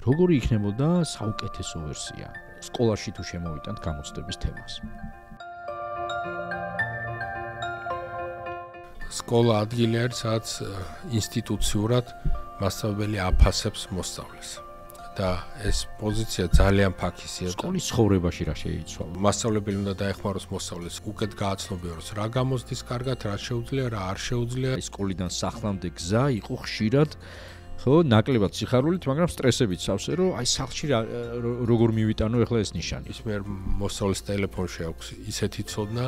როგორი იქნებოდა საუკეთესო ვერსია სკოლაში თუ შემოვიტანთ გამოცდების თემას? სკოლა ადგილი არის, სადაც ინსტიტუციურად მასწავლებელი აფასებს მოსწავლეს. და ეს პოზიცია ძალიან ფაქისია. სკოლის ცხოვრებაში რა შეიცვალა? მასწავლებელი უნდა დაეხმაროს მოსწავლეს, უკეთ გააცნობიეროს, რა გამოცდის კარგად, რა შეუძლია, რა არ შეუძლია. სკოლიდან სახლამდე გზა იყო ხშირად ხო, ნაკლებად სიხარულით, მაგრამ სტრესებით სავსე, რომ აი სახლში როგორ მივიტანო ახლა ეს ნიშანი. ის მე მოსწავლის ტელეფონში აქვს ისეთი ცოდნა,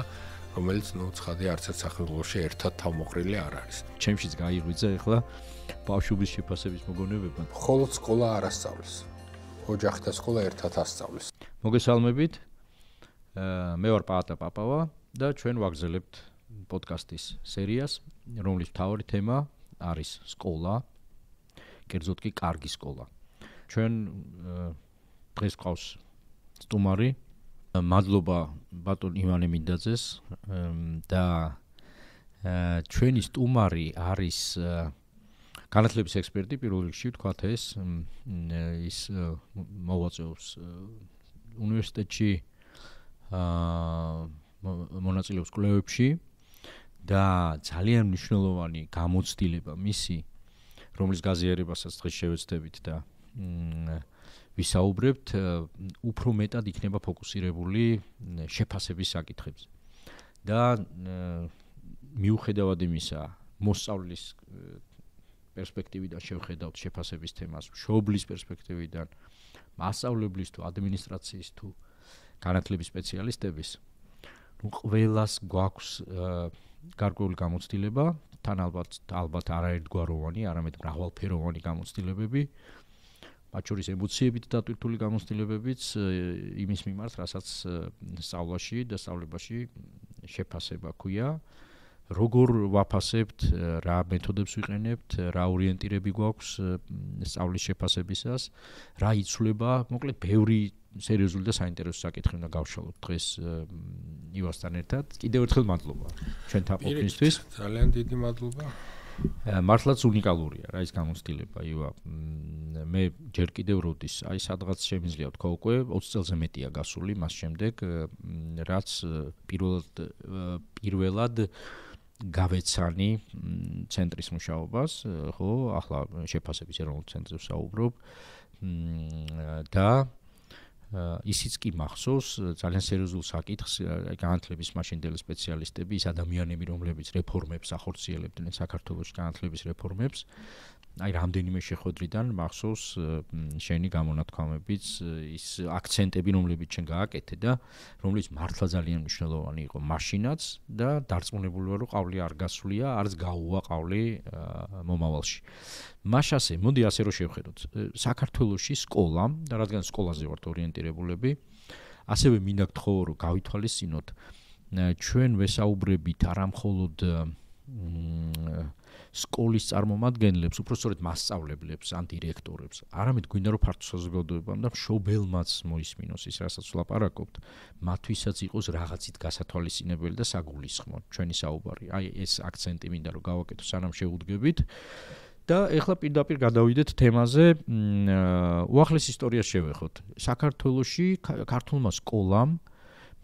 რომელიც ცხადი არც ერთ სახელმწიფოში ერთად თავმოყრილი არ არის. ჩემშიც გაიღვიძა ახლა ბავშვობის შეფასების მოგონებება. მხოლოდ სკოლა არ ასწავლის. ოჯახი და სკოლა ერთად ასწავლის. მოგესალმებით. მე ვარ პაატა პაპავა და ჩვენ ვაგრძელებთ პოდკასტის სერიას, რომლის მთავარი თემა არის სკოლა, კერძოდ კი კარგი სკოლა. ჩვენ დღეს ყავს სტუმარი, მადლობა ბატონ ივანე მინდაძეს და ჩვენი სტუმარი არის განათლების ექსპერტი, პირველ რიგში ვთქვათ ეს მოღვაწეობს უნივერსიტეტში, მონაწილეობს კვლევებში და ძალიან მნიშვნელოვანი გამოცდილება მისი, რომლის გაზიარებასაც დღეს შევეცდებით და ვისაუბრებთ, უფრო მეტად იქნება ფოკუსირებული შეფასების საკითხებზე. და მიუხედავად იმისა, მოსწავლის პერსპექტივიდან შევხედავთ შეფასების თემას, მშობლის პერსპექტივიდან, მასწავლებლის თუ ადმინისტრაციის თუ განათლების სპეციალისტების, ყველას გვაქვს გარკვეული გამოცდილება, თან ალბათ არაერთგვაროვანი, არამედ მრავალფეროვანი გამოცდილებები, მათ შორის ემოციებით დატვირთული გამოცდილებებიც იმის მიმართ, რასაც სწავლაში და სწავლებაში შეფასება ქვია. როგორ ვაფასებთ, რა მეთოდებს ვიყენებთ, რა ორიენტირები გვაქვს სწავლის შეფასებისას, რა იცვლება, მოკლედ ბევრი სერიოზული და საინტერესო საკითხი უნდა გავშალოთ დღეს ივასთან ერთად. კიდევ ერთხელ მადლობა ჩვენთან ყოფნისთვის. ძალიან დიდი მადლობა. მართლაც უნიკალურია რა ის გამოცდილება, ივა. მე ჯერ კიდევ როდის, აი სადღაც შემიძლია ვთქვა უკვე 20 წელზე მეტია გასული მას შემდეგ, რაც პირველად გავეცანი ცენტრის მუშაობას, ხო, ახლა შეფასების ეროვნულ ცენტრზე ვსაუბრობ და ისიც კი მახსოვს ძალიან სერიოზულ საკითხს, განათლების მაშინდელი სპეციალისტები, ის ადამიანები, რომლებიც რეფორმებს ახორციელებდნენ საქართველოს განათლების რეფორმებს, აი რამდენიმე შეხვედრიდან მახსოვს შენი გამონათქვამებიც, ის აქცენტები, რომლებიც შენ გააკეთე და რომლის მართლა ძალიან მნიშვნელოვანი იყო მაშინაც და დარწმუნებული ვარ, რომ ყავლი არ გასვლია, არც გაუვა ყავლი მომავალში. მაშასე, მოდი ასე რომ შევხედოთ. საქართველოში სკოლა და რადგან სკოლაზე ვართ ორიენტირებულები, ასევე მინდა გთხოვო, რომ გავითვალისწინოთ ჩვენ ვესაუბრებით არა მხოლოდ სკოლის წარმომადგენლებს, უпростоრად მასწავლებლებს, ან დირექტორებს, არამედ გვინდა რომ ფართო საზოგადოებამ და მშობელმაც მოისმინოს ის, რასაც ვლაპარაკობთ, მათთვისაც იყოს რაღაცით გასათვალისწინებელი და საგულისხმო ჩვენი საუბარი. აი ეს აქცენტი მინდა რომ გავაკეთო სანამ შევუდგებით. და ეხლა პირდაპირ გადავიდეთ თემაზე, უახლეს ისტორიას შევეხოთ. საქართველოში ქართულმა სკოლამ,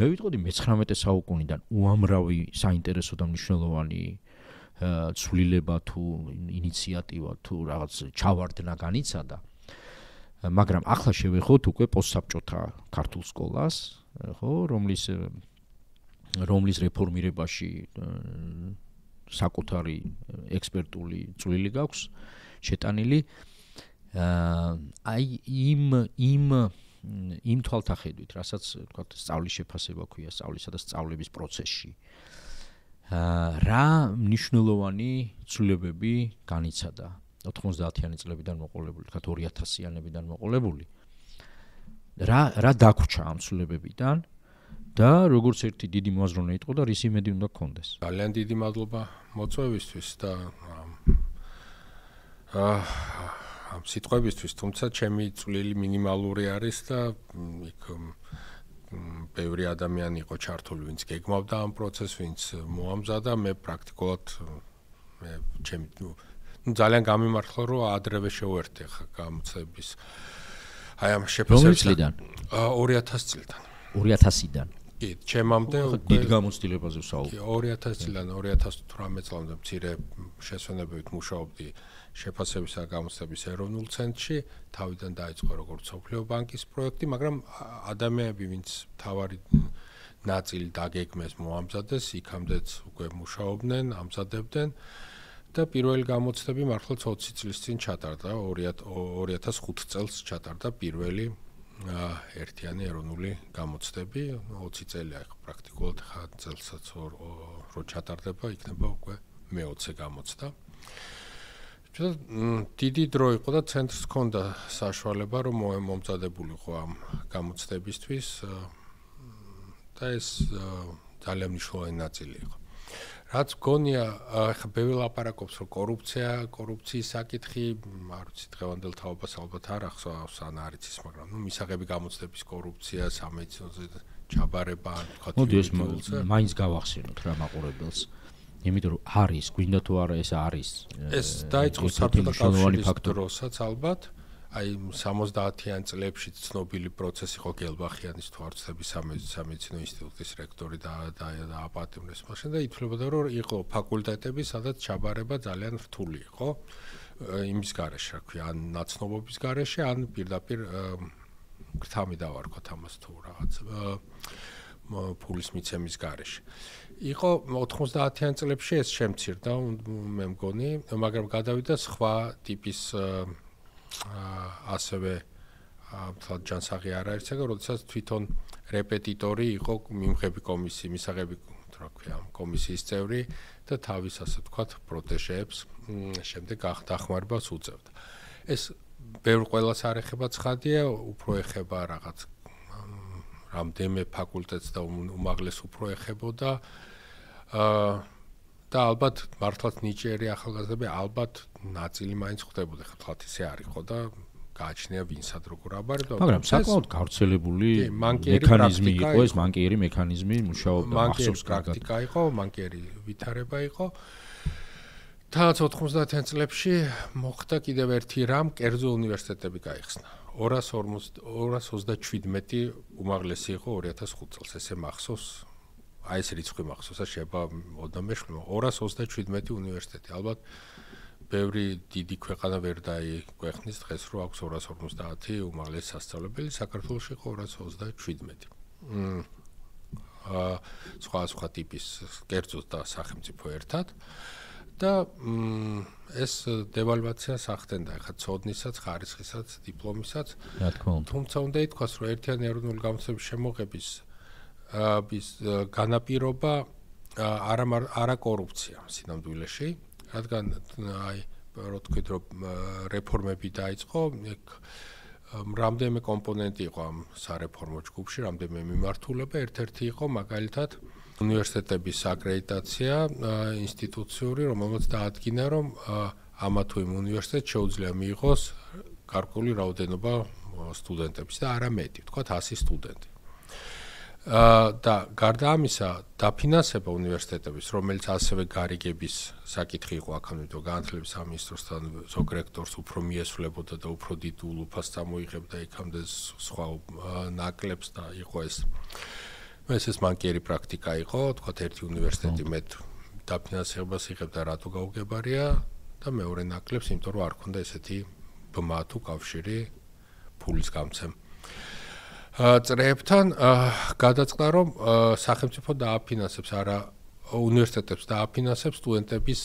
მე ვიტყოდი მე-19 საუკუნიდან უამრავი საინტერესო და მნიშვნელოვანი ცვლილება თუ ინიციატივა თუ რაღაც ჩავარდნა განიცადა, მაგრამ ახლა შევეხოთ უკვე პოსტსაბჭოთა ქართულ სკოლას, ხო, რომლის რეფორმირებაში საკუთარი ექსპერტული წვლილი გაქვს შეტანილი. აი იმ თვალთახედვით, რასაც ვთქვათ, სწავლის შეფასება ქვია სწავლისა და სწავლების პროცესში. რა მნიშვნელოვანი ცვლილებები განიცადა 90-იანი წლებიდან მოყოლებული, თქვათ 2000-იანებიდან მოყოლებული. რა დაგვრჩა ამ ცვლილებებიდან და როგორც ერთი დიდი მოაზროვნე იყო და რის იმედი უნდა გქონდეს. ძალიან დიდი მადლობა მოწვევისთვის და ამ სიტყვებისთვის, თუმცა ჩემი წვლილი მინიმალური არის და იქ ბევრი ადამიანი იყო ჩართული, ვინც გეგმავდა ამ პროცესს, ვინც მოამზადა, მე პრაქტიკულად ძალიან გამიმართლა, რომ ადრევე შევერთე გამოცდების აი ამ შეფასებიდან 2000 წლიდან 2000-დან კი ჩემამდე დიდ გამოცდილებაზე ვსაუბრობ 2000 წლიდან 2018 წლამდე მცირე შესვენებით მუშაობდი შეფასებისა და გამოცდების ეროვნულ ცენტრში თავიდან დაიწყო როგორც სოფლიო ბანკის პროექტი მაგრამ ადამიანები ვინც თავარი ნაწილი დაგეგმეს მოამზადეს იქამდეც უკვე მუშაობდნენ ამზადებდნენ და პირველი გამოცდები მართლაც 20 წლის წინ ჩატარდა 2005 წელს ჩატარდა პირველი ერთიანი ეროვნული გამოცდები 20 წელია ხო პრაქტიკულად ხა წელსაც რო ჩატარდება იქნება უკვე მე-20 გამოცდა დიდი დრო იყო და ცენტრს ჰქონდა საშუალება რომ მომზადებულიყო ამ გამოცდებისთვის და ეს ძალიან მნიშვნელოვანი ნაწილი იყო რაც გონია ხა ბევრი ლაპარაკობს რომ კორუფციის საკითხი არ ვიცი დღევანდელ თაობას ალბათ არ ახსოვს ან არ იცის მაგრამ ნუ მისაღები გამოცდების კორუფცია სამედიცინოზე ჩაბარება ან თქვა მოდი ეს მაინც გავახსენოთ რა მაყურებელს იმიტომ რომ არის გვინდა თუ არა ეს არის ეს დაიწყო საბჭოთა კავშირის დროსაც ალბათ აი 70-იან წლებში ცნობილი პროცესი ხო გელბახიანის თვარცების სამედიცინო ინსტიტუტის რექტორი და აპატიმრეს მაშინ და ითვლებოდა რომ იყო ფაკულტეტები სადაც ჩაბარება ძალიან რთული იყო იმის გარეშე რა ქვია ან ნაცნობობის გარეშე ან პირდაპირ გრთამი დავარქოთ ამას თუ რაღაც ფულის მიცემის garaში. იყო 90-იან წლებში ეს შემცირდა, მე მგონი, მაგრამ გადავიდა სხვა ტიპის ასევე თვალ ჯანსაღი არ არის, ეგ როდესაც თვითონ რეპეტიტორი იყო მიმღები კომისიის, მისაღები, რა ქვია, კომისიის წევრი და თავის ასე ვთქვათ, პროტეჟეებს შემდეგ დახმარებას უწევდა. ეს ბევრ ყველას არ ეხება ცხადია, უფრო ეხება რაღაც რამდენიმე ფაკულტეტს და უმაღლეს უფრო ეხებოდა. და ალბათ მართლაც ნიჭიერი ახალგაზრდები ალბათ ნაწილი მაინც ხვდებოდა, ხა თვალთ ისე არ იყო და გააჩნია ვინსად როგორ აბარებდა. მაგრამ საკმაოდ გავრცელებული მექანიზმი იყო ეს, მანკიერი მექანიზმი მუშაობდა, მახსოვს პრაქტიკა იყო, მანკიერი ვითარება იყო. თაც 90-იან წლებში მოხდა კიდევ ერთი რამ, კერძო უნივერსიტეტები გაიხსნა. 227 უმაღლესი იყო 2005 წელს, ესე მახსოვს. აი ეს რიცხვი მახსოვს, შეიძლება ოდნავ 227 უნივერსიტეტი. ალბათ ბევრი დიდი ქვეყანა ვერ დაიქვეყნის დღეს, რომ აქვს 250 უმაღლესი სასწავლებელი, საქართველოში იყო 227. სხვა ტიპის კერძო და სახელმწიფო ერთად. და ეს დევალვაციას ახდენდა, ხა ცოდნისაც, ხარისხისაც, დიპლომისაც. რა თქმა უნდა. თუმცა უნდა ითქვას, რომ ერთიანი ეროვნული გამოცდების შემოღების განაპირობა არა კორუფცია სინამდვილეში, რადგან აი რო თქვით, რომ რეფორმები დაიწყო, რამდენიმე კომპონენტი იყო ამ სარეფორმო ჯგუფში, რამდენიმე მიმართულება, ერთ-ერთი იყო მაგალითად უნივერსიტეტების აკრედიტაცია ინსტიტუციური, რომელმაც დაადგინა, რომ ამა თუ იმ უნივერსიტეტს შეუძლია მიიღოს გარკვეული რაოდენობა სტუდენტების და არა მეტი, ვთქვათ 100 სტუდენტი. და გარდა ამისა, დაფინანსება უნივერსიტეტების, რომელიც ასევე გარიგების საკითხი იყო აქამდე განათლების სამინისტროსთან ზოგ რექტორს უფრო მიესვლებოდა და უფრო დიდ ულუფას წამოიღებდა იქამდე სხვა ნაკლებს და იყო ეს მანკიერი პრაქტიკა იყო, თქვათ ერთი უნივერსიტეტი მეტ დაფინანსებას იღებდა რატო გაუგებარია და მეორე ნაკლებს, იმიტომ რომ არ ქონდა ესეთი ბმა თუ კავშირი ფულის გამცემ. წრეებთან გადაწყდა, რომ სახელმწიფო დააფინანსებს არა უნივერსიტეტებს დააფინანსებს სტუდენტების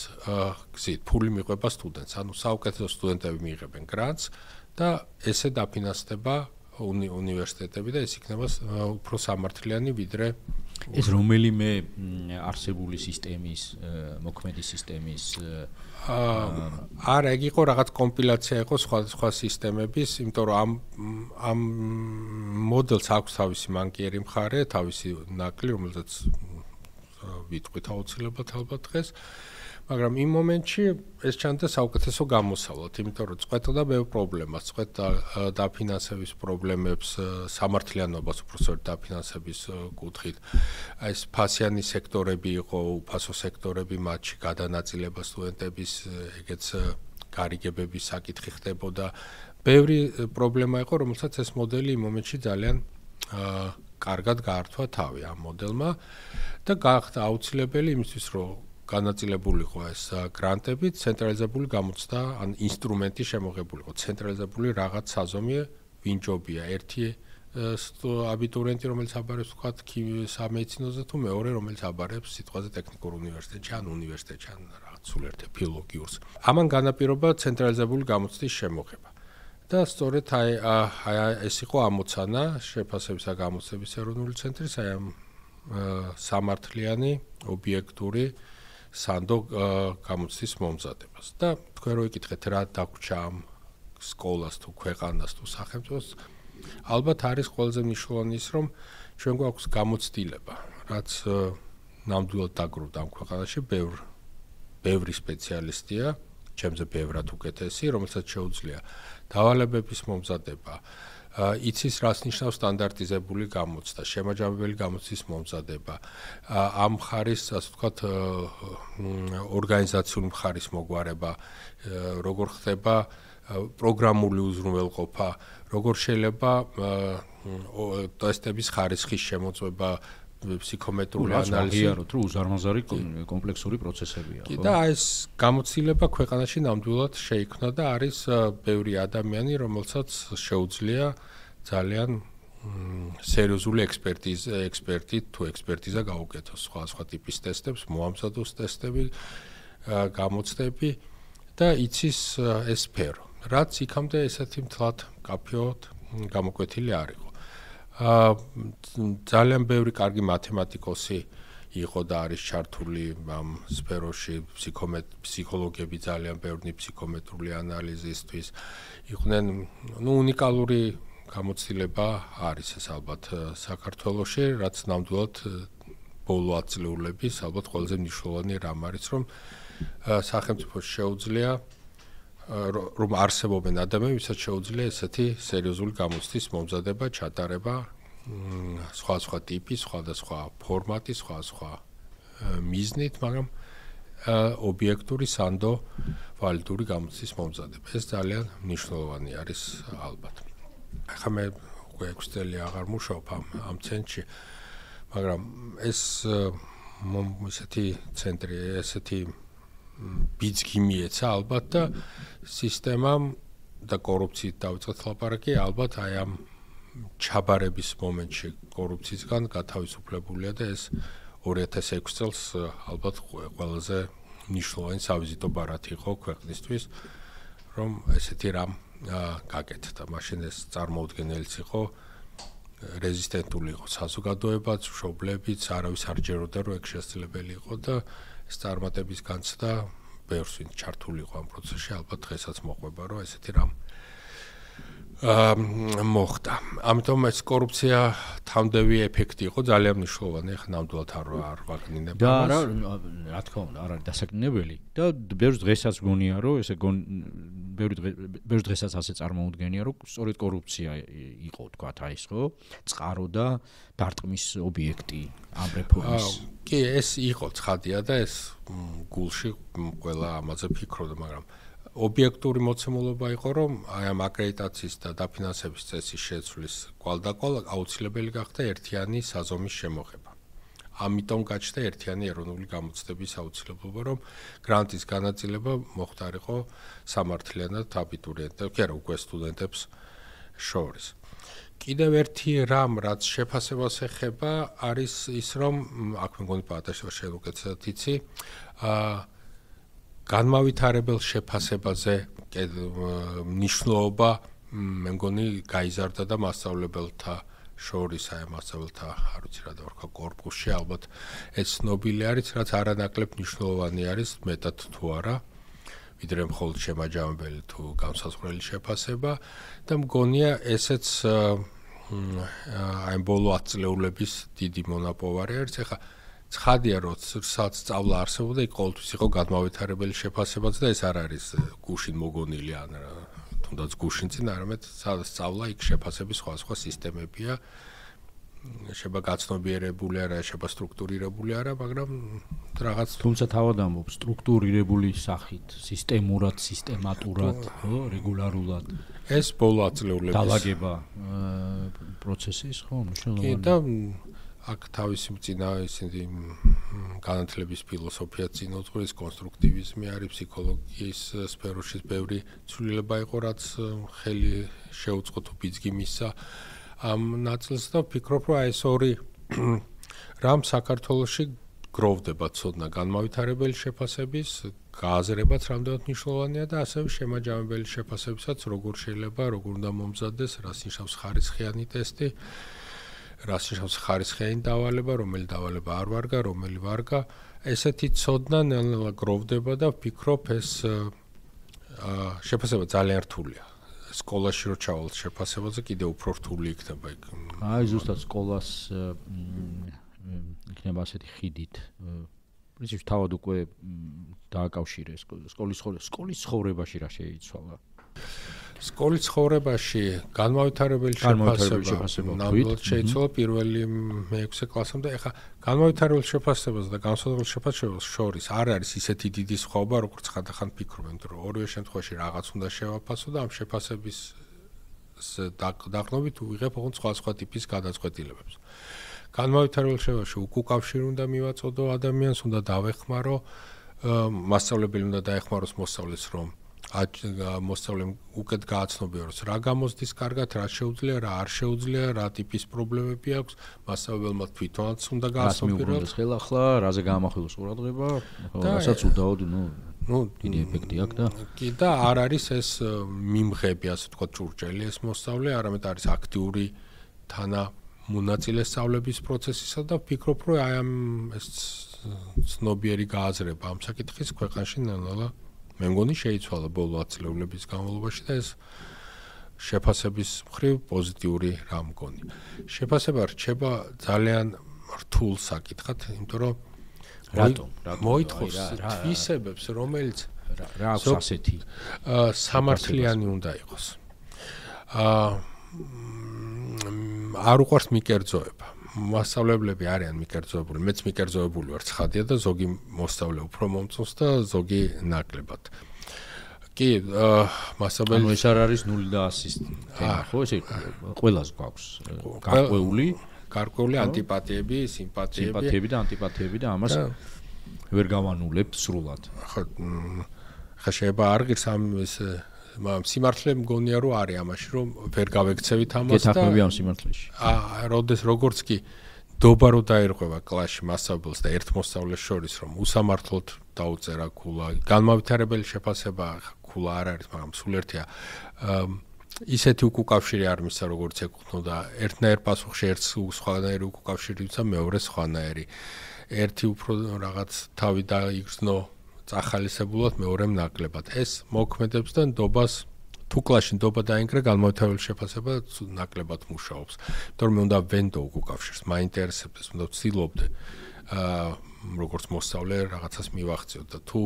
გზით, ფული მიყვება სტუდენტს, ანუ საუკეთესო სტუდენტები მიიღებენ გრანტს და ესე დაფინანსდება უნივერსიტეტები და ეს იქნება უფრო სამართლიანი ვიდრე ეს რომელიმე არსებული სისტემის, მოქმედი სისტემის არა, ეგ იყო რაღაც კომპილაცია იყო სხვა სისტემების, იმიტომ რომ ამ მოდელს აქვს თავისი მანკიერი მხარე, თავისი ნაკლი, რომელზეც ვიტყვით აუცილებლად ალბათ დღეს. მაგრამ იმ მომენტში ეს ჩანდა საუკეთესო გამოსავლად, იმიტომ რომ წყვეტდა ბევრ პრობლემას, წყვეტდა დაფინანსების პრობლემებს, სამართლიანობას უბრალოდ დაფინანსების კუთხით. აი ეს ფასიანი სექტორები იყო, უფასო სექტორები, მათში გადანაწილება სტუდენტების, ეგეც გარიგებების საკითხი ხდებოდა. ბევრი პრობლემა იყო, რომელსაც ეს მოდელი იმ მომენტში ძალიან კარგად გაართვა თავი ამ მოდელმა და გახდა აუცილებელი იმისთვის, რომ განაწილებულიყო ეს გრანტები, ცენტრალიზებული გამოცდა, ან ინსტრუმენტი შემოღებულიყო, ცენტრალიზებული რაღაც საზომი, ვინჯობია, ერთი აბიტურიენტი, რომელიც აბარებს თქვათ სამედიცინოზე თუ მეორე, რომელიც აბარებს სიტყვაზე ტექნიკურ უნივერსიტეტში, ან უნივერსიტეტში, ან რაღაც სულ ერთ ფილოლოგიურს. ამან განაპირობა ცენტრალიზებული გამოცდის შემოღება. და სწორედ ეს იყო ამოცანა შეფასების და გამოცდების ეროვნული ცენტრის ამ სამართლიანი ობიექტური სანდო გამოცდის მომზადებას. და თქვენ რო იკითხეთ რა დაგვრჩა ამ სკოლას თუ ქვეყანას თუ სახელმწიფოს, ალბათ არის ყველაზე მნიშვნელოვანი ის, რომ ჩვენ გვაქვს გამოცდილება, რაც ნამდვილად დაგროვდა ამ ქვეყანაში ბევრი სპეციალისტია, ჩემზე ბევრად უკეთესი, რომელსაც შეუძლია დავალებების მომზადება, იცის რას ნიშნავს სტანდარტიზებული გამოცდა, შემაჯამებელი გამოცდის მომზადება, ამ მხარის, ასე ვთქვათ, ორგანიზაციული მხარის მოგვარება, როგორ ხდება პროგრამული უზრუნველყოფა, როგორ შეიძლება ტესტების ხარისხის შემოწმება, ფსიქომეტრული ანალიზი, რომ უზარმაზარი კომპლექსური პროცესებია, ხო? და ეს გამოცდილება ქვეყანაში ნამდვილად შეიქმნა და არის ბევრი ადამიანი, რომელსაც შეუძლია ძალიან სერიოზული ექსპერტით თუ ექსპერტიზა გაუკეთოს სხვა ტიპის ტესტებს, მოამზადოს ტესტები, გამოცდები და იცის ეს სფერო. რაც იქამდე ესეთი მთლად კაფეოდ გამოკვეთილი არ იყო. ძალიან ბევრი კარგი მათემატიკოსი იყო და არის ჩართული ამ სფეროში, ფსიქოლოგები ძალიან ბევრი ფსიქომეტრული ანალიზისთვის იყვნენ, უნიკალური გამოცდილება არის ეს ალბათ საქართველოში, რაც ნამდვილად ბოლო ათწლეულების ალბათ ყველაზე მნიშვნელოვანი რამ არის, რომ სახელმწიფოს შეუძლია რომ არსებობენ ადამიანები, ვისაც შეუძლია ესეთი სერიოზული გამოცდის მომზადება, ჩატარება, სხვა ტიპის, სხვადასხვა ფორმატის, სხვა მიზნით, მაგრამ ობიექტური სანდო ვალიდური გამოცდის მომზადება. ეს ძალიან მნიშვნელოვანი არის ალბათ. ახლა მე უკვე 6 წელი აღარ მუშაობ ამ ცენტრში, მაგრამ ეს ესეთი ცენტრი, ესეთი ბიძგი მიეცა ალბათ და სისტემამ და კორუფციით დავიწყეთ ლაპარაკი, ალბათ აი ამ ჩაბარების მომენტში კორუფციისგან გათავისუფლებულია და ეს 2006 წელს ალბათ ყველაზე მნიშვნელოვანი სავიზიტო ბარათი იყო ქვეყნისთვის, რომ ესეთი რამ გაკეთდა. მაშინ ეს წარმოუდგენელიც იყო, რეზისტენტული იყო საზოგადოებაც, მშობლებიც, არავის არ ჯეროდა, რომ ეგ შესაძლებელი იყო და ეს წარმატების განცდა ბევრს ვინც ჩართული იყო ამ პროცესში, ალბათ დღესაც მოყვება, რომ ესეთი რამ მოხდა. ამიტომ ეს კორუფცია თამდევი ეფექტი იყო ძალიან მნიშვნელოვანი, ახლა ნამდვილად არ ვაგნინებ ამას. და რა თქმა უნდა, არ არის დასაკნინებელი და ბევრს დღესაც გონია, რომ ესე ბევრს დღესაც ასე წარმოუდგენია, რომ სწორედ კორუფცია იყო, თქვათ, აი ეს ხო, წყარო და დარტყმის ობიექტი ამ რეფორმის. კი, ეს იყო ცხადია და ეს გულში ყველა ამაზე ფიქრობდა, მაგრამ ობიექტური მოცემულობა იყო, რომ აი ამ აკრედიტაციის და დაფინანსების წესის შეცვლის კვალდაკვალ აუცილებელი გახდა ერთიანი საზომის შემოღება. ამიტომ გაჩნდა ერთიანი ეროვნული გამოცდების აუცილებლობა, რომ გრანტის განაწილება მოხდარიყო სამართლიანად აბიტურიენტებს, კი არა, უკვე სტუდენტებს შორის. კიდევ ერთი რამ, რაც შეფასებას ეხება, არის ის, რომ აქ მე მგონი პატაშევა შეუკეთებად იცი, განმავითარებელ შეფასებაზე მნიშვნელობა მე მგონი გაიზარდა და მასწავლებელთა შორის, აი მასწავლებელთა, არ ვიცი რა დავარქვა, კორპუსში ალბათ ეს ცნობილი არის, რაც არანაკლებ მნიშვნელოვანი არის, მეტად თუ არა, ვიდრე მხოლოდ შემაჯამებელი თუ განსაზღვრელი შეფასება და მგონია ესეც აი ბოლო 10 წლეულების დიდი მონაპოვარი არის. ახლა ცხადია, რომ სადაც სწავლა არსებობდა, იქ ყოველთვის იყო განმავითარებელი შეფასებაც და ეს არ არის გუშინ მოგონილი ან თუნდაც გუშინ წინ, არამედ სადაც სწავლა, იქ შეფასების სხვა სისტემებია. შეიძლება გაცნობიერებული არა, შეიძლება სტრუქტურირებული არა, მაგრამ რაღაც თუმცა თავად ამბობ სტრუქტურირებული სახით, სისტემურად, სისტემატურად, ხო, რეგულარულად. ეს ბოლო ათწლეულების დალაგება პროცესის, ხო, მნიშვნელოვანი. და აქ თავისი მძინა ისინი განათლების ფილოსოფია წინოწყვეტის კონსტრუქტივიზმი არის ფსიქოლოგიის სფეროში ბევრი ცვლილება იყო, რაც ხელი შეუწყო თუ ბიძგი მისცა ამ ნაწილს და ვფიქრობ, რომ ეს ორი რამ საქართველოში გროვდება ცოდნა განმავითარებელი შეფასების, გააზრებაც რამდენად მნიშვნელოვანია და ასევე შემაჯამებელი შეფასებისაც როგორ შეიძლება, როგორ უნდა მომზადდეს, რას ნიშნავს ხარისხიანი ტესტი, რას ნიშნავს ხარისხიანი დავალება, რომელი დავალება არ ვარგა, რომელი ვარგა. ესეთი ცოდნა ნელ-ნელა გროვდება და ვფიქრობ, ეს შეფასება ძალიან რთულია. სკოლაში რო ჩავალთ შეფასებაზე კიდე უფრო რთული იქნება იქ. აი ზუსტად სკოლას იქნება ასეთი ხიდით. პრინციპში თავად უკვე დააკავშირე სკოლის ცხოვრებაში რა შეიცვალა. სკოლის ცხოვრებაში განმავითარებელი შეფასება ნამდვილად შეიცვალა პირველი მე-6 კლასამდე. ეხლა განმავითარებელ შეფასებას და განსხვავებულ შეფასებას შორის არ არის ისეთი დიდი სხვაობა, როგორც ხანდახან ფიქრობენ, რომ ორივე შემთხვევაში რაღაც უნდა შევაფასო და ამ შეფასების დაყრდნობით ვიღებ ოღონდ სხვა ტიპის გადაწყვეტილებებს. განმავითარებელ შეფასებაში უკავშირი უნდა მივაწოდო ადამიანს, უნდა დავეხმარო, მასწავლებელი უნდა დაეხმაროს მოსწავლეს, რომ მოსწავლემ უკეთ გააცნობიეროს რა გამოსდის კარგად, რა შეუძლია, რა არ შეუძლია, რა ტიპის პრობლემები აქვს, მასწავლებელმა თვითონაც უნდა გააცნობიეროს. ხელახლა, რაზე გაამახვილოს ყურადღება, რასაც უდაოდ, დიდი ეფექტი აქვს და კი და არ არის ეს მიმღები, ასე ვთქვათ, ჭურჭელი ეს მოსწავლე, არამედ არის აქტიური თანამონაწილე სწავლების პროცესისა და ვფიქრობ, რომ აი ამ ეს ცნობიერი გააზრება ამ საკითხის ქვეყანაში ნელა მე მგონი შეიცვალა ბოლო ათწლეულების განმავლობაში და ეს შეფასების მხრივ პოზიტიური რამ მგონი. შეფასება რჩება ძალიან რთულ საკითხად, იმიტომ რომ რატომ მოითხოვს თვისებებს, რომელიც რა აქვს ასეთი სამართლიანი უნდა იყოს. არ უყვარს მიკერძოება. მასწავლებლები არიან მიკერძოებული, მეც მიკერძოებული ვარ ცხადია და ზოგი მოსწავლე უფრო მომწონს და ზოგი ნაკლებად. კი, მასწავლებელი ეს არ არის 0 და 100-ის თემა, ხო, ესე ყველას გვაქვს გარკვეული ანტიპათიები, სიმპათიები და ანტიპათიები და ამას ვერ გავანულებთ სრულად. ხა შეიძლება არ ღირს ამ ეს სიმართლე მგონია რომ არის ამაში რომ ვერ გავექცევით ამას და გეთახმები ამ სიმართლეში. როგორც კი დობა რო დაერღვევა კლასში მასწავლებელს და ერთ მოსწავლეს შორის რომ უსამართლოდ დაუწერა ქულა, განმავითარებელი შეფასება ქულა არ არის, მაგრამ სულ ერთია. ისეთი უკავშირი არ მისცა როგორც ეკუთვნოდა ერთნაირ პასუხში ერთ სხვანაირი უკავშირი მისცა მეორე სხვანაირი. ერთი უფრო რაღაც თავი დაიგრძნო წახალისებულად მეორემ ნაკლებად. ეს მოქმედებს და ნდობას თუ კლასში ნდობა დაინგრა განმავითარებელი შეფასება ნაკლებად მუშაობს. იმიტომ რომ მე უნდა ვენდო უკავშირს, მაინტერესებდეს, უნდა ვცდილობდე როგორც მოსწავლე რაღაცას მივახციოთ და თუ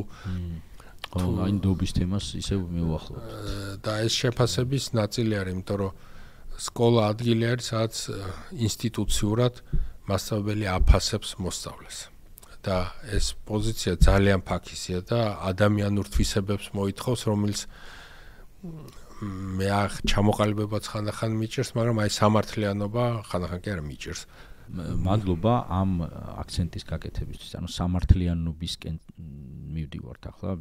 აი ნდობის თემას ისევ მივახლოთ. და ეს შეფასების ნაწილი არის, იმიტომ რომ სკოლა ადგილი არის, სადაც ინსტიტუციურად მასწავლებელი აფასებს მოსწავლეს. და ეს პოზიცია ძალიან ფაქისია და ადამიანურ თვისებებს მოითხოვს, რომელიც მე ჩამოყალიბებაც ხანდახან მიჭირს, მაგრამ აი სამართლიანობა ხანდახან კი არა მიჭირს. მადლობა ამ აქცენტის გაკეთებისთვის. ანუ სამართლიანობისკენ მივდივართ ახლა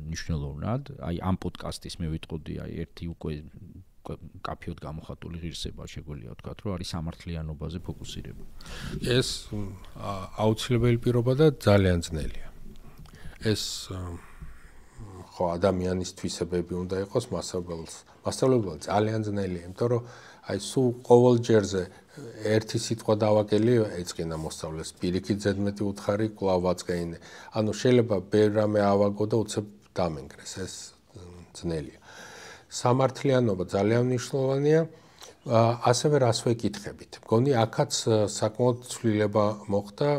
მნიშვნელოვნად. აი ამ პოდკასტის მე ვიტყოდი, აი ერთი უკვე კაფეოდ გამოხატული ღირსება შეგვიძლია ვთქვათ, რომ არის სამართლიანობაზე ფოკუსირება. ეს აუცილებელი პირობა და ძალიან ძნელია. ეს ხო ადამიანის თვისებები უნდა იყოს მასწავლებელს ძალიან ძნელია, იმიტომ რომ აი სულ ყოველ ჯერზე ერთი სიტყვა დავაკელი ეწყინა მოსწავლეს, პირიქით ზედმეტი უთხარი კვლავ ვაწყეინე. ანუ შეიძლება ბევრ რამე ავაგო და უცებ დამენგრეს, ეს ძნელია. სამართლიანობა ძალიან მნიშვნელოვანია. ასევე რას ვეკითხებით? მგონი აქაც საკმაოდ ცვლილება მოხდა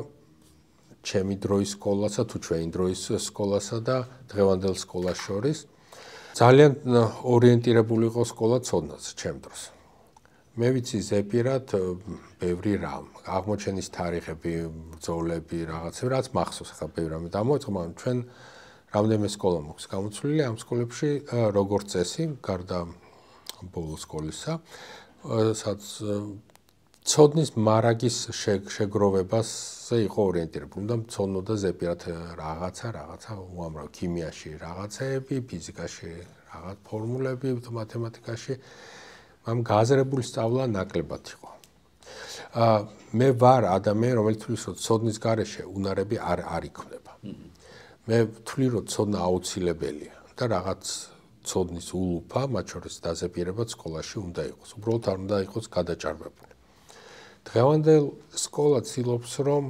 ჩემი დროის სკოლასა თუ ჩვენი დროის სკოლასა და დღევანდელ სკოლას შორის. ძალიან ორიენტირებული იყო სკოლა ცოდნაზე ჩემ დროს. მე ვიცი ზეპირად ბევრი რამ. აღმოჩენის თარიღები, ბრძოლები, რაღაცები, რაც მახსოვს ახლა ბევრი რამე დამოიწყო, მაგრამ ჩვენ რამდენიმე სკოლა მოქვს გამოცვლილი, ამ სკოლებში როგორც წესი, გარდა ბოლო სკოლისა, სადაც ცოდნის მარაგის შეგროვებაზე იყო ორიენტირებული. უნდა მცოდნოდა ზეპირად რაღაცა უამრავ ქიმიაში რაღაცეები, ფიზიკაში რაღაც ფორმულები, მათემატიკაში ამ გააზრებული სწავლა ნაკლებად იყო. მე ვარ ადამიანი, რომელიც თulis რომ ცოდნის გარეშე უნარები არ იქნება. მე ვთვლი რომ ცოდნა აუცილებელია და რაღაც ცოდნის ულუფა, მათ შორის დაზეპირება სკოლაში უნდა იყოს. უბრალოდ არ უნდა იყოს გადაჭარბებული. დღევანდელ სკოლა ცდილობს რომ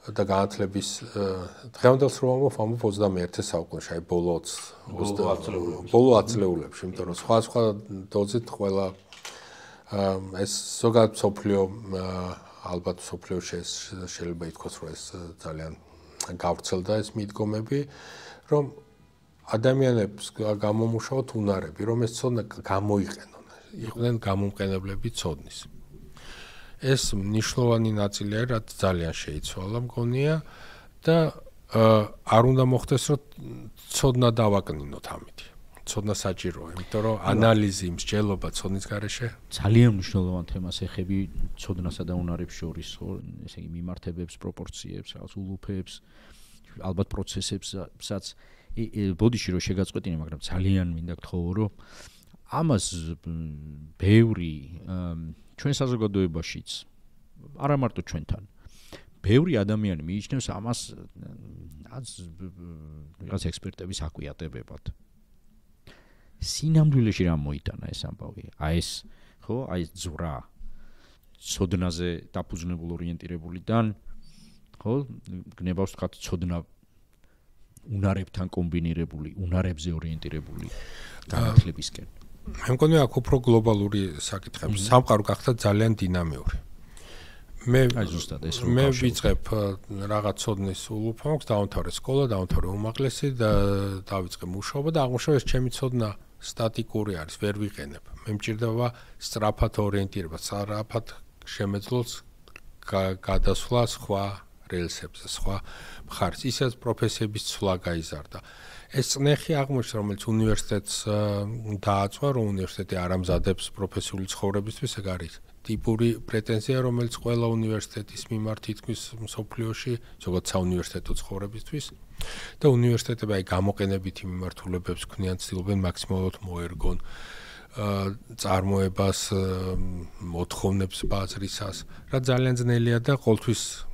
და განათლების დღევანდელ სრომამობ 21 საუკუნეში, აი ბოლო ათწლეულებში, იმიტომ რომ სხვა დოზით ყველა ეს ზოგადად სოფლიო ალბათ სოფლიოში შეიძლება ითქვას რომ ეს ძალიან გავრცელდა ეს მიდგომები, რომ ადამიანებს გამომუშავოთ უნარები, რომ ეს ცოდნა გამოიყენონ, იყვნენ გამომყენებლები ცოდნის. ეს მნიშვნელოვანი ნაწილია, რაც ძალიან შეიცვალა მგონია და არ უნდა მოხდეს, რომ ცოდნა დავაკნინოთ ამით. ცოდნა საჭიროა, იმიტომ რომ ანალიზი, მსჯელობა ცოდნის გარეშე ძალიან მნიშვნელოვან თემას ეხები ცოდნასა და უნარებს შორის, ესე იგი მიმართებებს, პროპორციებს, რაღაც ულუფებს, ალბათ პროცესებსაც ბოდიში რო შეგაწყვეტინე, მაგრამ ძალიან მინდა გთხოვო, რომ ამას ბევრი ჩვენ საზოგადოებაშიც არა მარტო ჩვენთან ბევრი ადამიანი მიიჩნევს ამას რაღაც ექსპერტების აკვიატებებად. სინამდვილეში რა მოიტანა ეს ამბავი? ეს ხო, ეს ძვრა ცოდნაზე დაფუძნებულ ორიენტირებულიდან, ხო, გნებავს თქვა ცოდნა უნარებთან კომბინირებული, უნარებზე ორიენტირებული განათლებისკენ. მე მგონი აქ უფრო გლობალური საკითხები. სამყარო გახდა ძალიან დინამიური. მე ვიწყებ რაღაც ცოდნის ულუფა მაქვს, დავამთავრე სკოლა, დავამთავრე უმაღლესი და დავიწყე მუშაობა და აღმოჩნდა ეს ჩემი ცოდნა სტატიკური არის, ვერ ვიყენებ. მე მჭირდება სწრაფად ორიენტირება, სწრაფად შემეძლოს გადასვლა სხვა რელსებზე, სხვა მხარეს. ისეთ პროფესიების ცვლა გაიზარდა. ეს წნეხი აღმოჩნდა, რომელიც უნივერსიტეტს დააწვა, რომ უნივერსიტეტი არ ამზადებს პროფესიული ცხოვრებისთვის, ეგ არის ტიპური პრეტენზია, რომელიც ყველა უნივერსიტეტის მიმართ თითქმის მსოფლიოში, ზოგადად საუნივერსიტეტო ცხოვრებისთვის და უნივერსიტეტები აი გამოყენებითი მიმართულებებს ქმნიან, ცდილობენ მაქსიმალურად მოერგონ წარმოებას, მოთხოვნებს ბაზრისას, რა ძალიან ძნელია და ყოველთვის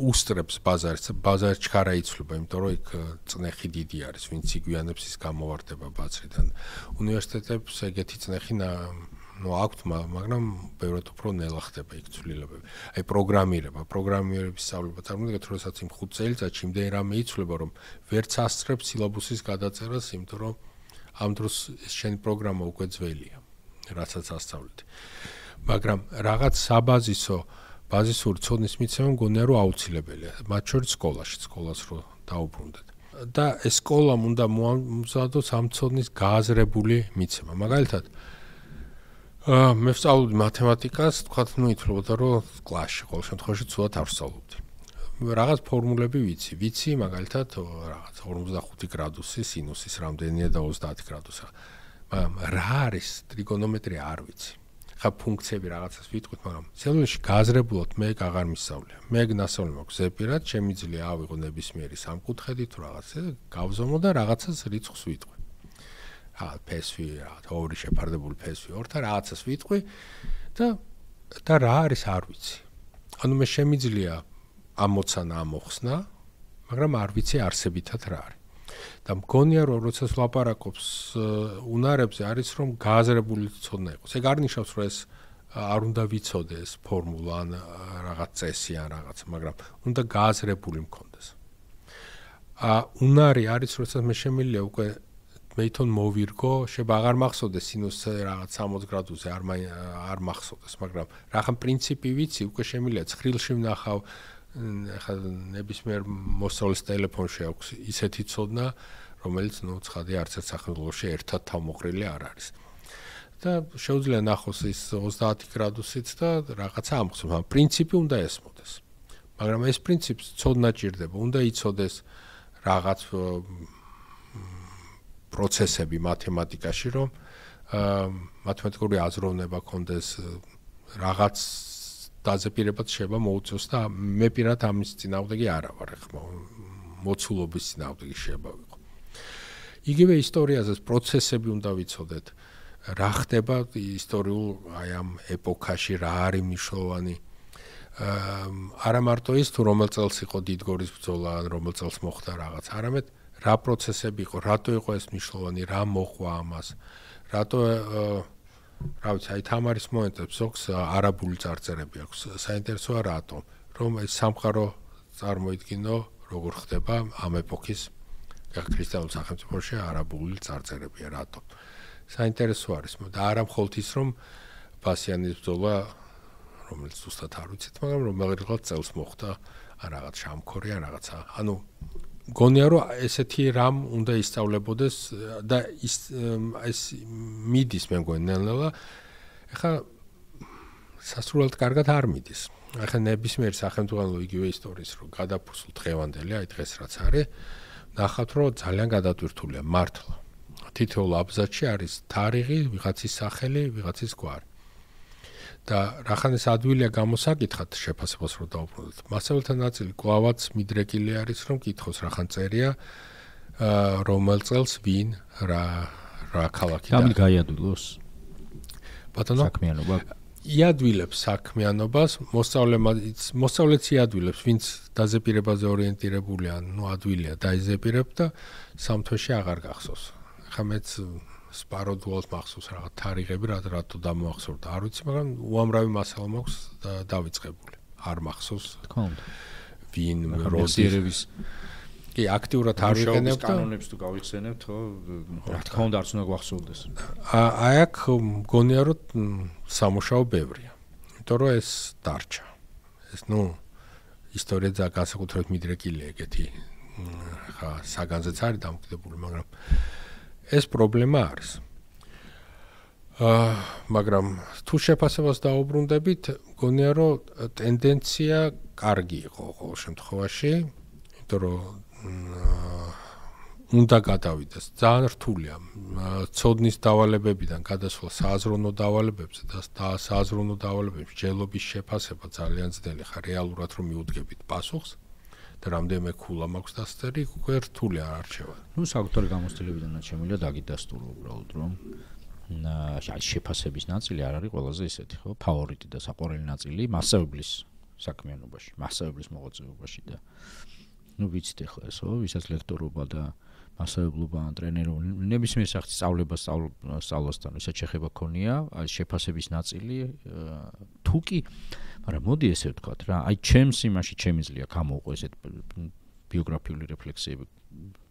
უსწრებს ბაზარი ჩქარა იცვლება, იმიტომ რომ იქ წნეხი დიდი არის, ვინც იგვიანებს ის გამოვარდება ბაზრიდან. უნივერსიტეტებს ეგეთი წნეხი აქვთ, მაგრამ ბევრად უფრო ნელა ხდება იქ ცვლილებები. აი პროგრამირების სწავლება წარმოგიდგენთ, როდესაც იმ 5 წელიწადში იმდენი რამე იცვლება, რომ ვერც ასწრებს სილაბუსის გადაწერას, იმიტომ რომ ამ დროს ეს შენი პროგრამა უკვე ძველია, რასაც ასწავლეთ. მაგრამ რაღაც ბაზისური ცოდნის მიცემა მგონია რომ აუცილებელია, მათ შორის სკოლას რო დაუბრუნდეთ. და ეს სკოლამ უნდა მომზადოს ამ ცოდნის გააზრებული მიცემა. მაგალითად, მე ვსწავლობდი მათემატიკას, თქვათ, ითვლებოდა რომ კლასში ყოველ შემთხვევაში ცუდად არ ვსწავლობდი. რაღაც ფორმულები ვიცი, მაგალითად, რაღაც 45 გრადუსი სინუსის რამდენია და 30 გრადუსი. მაგრამ რა არის ტრიგონომეტრია არ ვიცი. ხა ფუნქციები რაღაცას ვიტყვით, მაგრამ ცელულში გააზრებულად მე აღარ მისწავლია. მე გასავლი მაქვს ზეპირად, შემიძლია ავიღო ნებისმიერი სამკუთხედი თუ რაღაცა, გავზომო და რაღაცას რიცხვს ვიტყვი. ფესვი, ორი შეფარდებული ფესვი, ორთან რაღაცას ვიტყვი და რა არის არ ვიცი. ანუ მე შემიძლია ამოცანა ამოხსნა, მაგრამ არ ვიცი არსებითად რა არის. და მგონია რომ როცა ვლაპარაკობს უნარებზე არის რომ გააზრებული ცოდნა იყოს. ეგ არ ნიშნავს რომ ეს არ უნდა ვიცოდე ეს ფორმულა ან რაღაც წესი ან რაღაც, მაგრამ უნდა გააზრებული მქონდეს. უნარი არის როდესაც მე შემიძლია უკვე მე თვითონ მოვირგო, შეიძლება აღარ მახსოვდეს სინუსზე რაღაც 60 გრადუსზე არ მახსოვდეს, მაგრამ რახან პრინციპი ვიცი, უკვე შემიძლია ცხრილში ვნახავ, ახლა ნებისმიერ მოსწავლეს ტელეფონში აქვს ისეთი ცოდნა, რომელიც ცხადია არც ერთ სახელმწიფოში ერთად თავმოყრილი არ არის. და შეუძლია ნახოს ის 30 გრადუსით და რაღაცა ამხსოვს. მაგრამ პრინციპი უნდა ესმოდეს. მაგრამ ეს პრინციპი ცოდნა ჭირდება, უნდა იცოდეს რაღაც პროცესები მათემატიკაში, რომ მათემატიკური აზროვნება კონდეს რაღაც დაზეპირებად შეიძლება მოუწევს და მე პირად ამის წინააღმდეგი არა ვარ, ხო, მოცულობის წინააღმდეგი შეიძლება ვიყო. იგივე ისტორიაზეც პროცესები უნდა ვიცოდეთ. რა ხდება ისტორიულ აი ამ ეპოქაში, რა არის მნიშვნელოვანი. არა მარტო ის თუ რომელ წელს იყო დიდგორის ბრძოლა, რომელ წელს მოხდა რაღაც, არამედ რა პროცესები იყო, რატო იყო ეს მნიშვნელოვანი, რა მოყვა ამას, რატო რა ვიცი, აი თამარის მომენტებს ზოგს არაბული წარწერები აქვს. საინტერესოა რატო, რომ ეს სამყარო წარმოიდგინო, როგორ ხდება ამ ეპოქის ქრისტიანულ სახელმწიფოში არაბული წარწერებია, რატო. საინტერესო არის, და არა მხოლოდ ის, რომ ბასიანის ბრძოლა, რომელიც ზუსტად არ ვიცით, მაგრამ რომელიღაც წელს მოხდა, რაღაც შამქორი, რაღაცა. ანუ გონია რომ ესეთი რამ უნდა ისწავლებოდეს და ეს მიდის მე მგონი ნელ-ნელა. ეხლა სასურველად კარგად არ მიდის. ეხლა ნებისმიერ სახელმწიფო იგივე ისტორიის რო გადაფუსულ დღევანდელი, აი დღეს რაც არის, ნახავთ რომ ძალიან გადატვირთულია მართლა. თითოეულ აბზაცში არის თარიღი, ვიღაცის სახელი, ვიღაცის გვარი. და რახანეს ადვილია გამოსაკითხად შეფასებას რო დაუბრუნდეთ. მასალებთა ნაწილი კვლავაც მიდრეკილი არის, რომ კითხოს რახან წერია, რომელ წელს ვინ რა ქალაქი და ამით გაიადვილოს ბატონო საქმიანობა. იადვილებს საქმიანობას, მოსწავლეც იადვილებს, ვინც დაზეპირებაზე ორიენტირებულია, ნუ ადვილია დაიზეპირებ და სამთვეში აღარ გახსოვს. ხა მეც სპაროდუალს მახსოვს რაღაც თარიღები, რატო დამოახსოვდა, არ ვიცი, მაგრამ უამრავი მასალა მაქვს დავიწყებული. არ მახსოვს. თქო უნდა. ვინ როზიერების კი აქტიურად არ ვიყენებ და კანონებს თუ გავიხსენებთ, ხო, რა თქმა უნდა არც უნდა გვახსოვდეს. აი აქ მგონია რომ სამუშაო ბევრია. იმიტომ რომ ეს დარჩა. ეს ნუ ისტორია და განსაკუთრებით მიდრეკილია ეგეთი ხა საგანზეც არის დამოკიდებული, მაგრამ ეს პრობლემა არის. მაგრამ თუ შეფასებას დაუბრუნდებით, მგონია რომ ტენდენცია კარგი იყო ყოველ შემთხვევაში, იმიტომ რომ უნდა გადავიდეს. ძალიან რთულია ცოდნის დავალებებიდან გადასვლა სააზროვნო დავალებებზე და სააზროვნო დავალებებში ჯელობის შეფასება ძალიან ძნელი ხარ რეალურად რომ მიუდგებით პასუხს და რამდენიმე ქულა მაქვს დასწერი, უკვე რთული არ არჩევა. ნუ საკუთარი გამოცდილებიდანაც შემიძლია დაგიდასტურო უბრალოდ რომ შეფასების ნაწილი არ არის ყველაზე ისეთი, ხო, ფავორიტი და საყვარელი ნაწილი მასშტაბის საქმიანობაში, მასშტაბის მოღვაწეობაში და ნუ ვიცით ახლა ეს, ხო, ვისაც ლექტორობა და მასშტაბლობა, ტრენერობა, ნებისმიერ სახის სწავლასთან ვისაც შეხება ქონია, აი შეფასების ნაწილი თუკი, მაგრამ მოდი ესე ვთქვათ რა, აი ჩემს იმაში შემიძლია გამოვყო ესეთ ბიოგრაფიული რეფლექსიები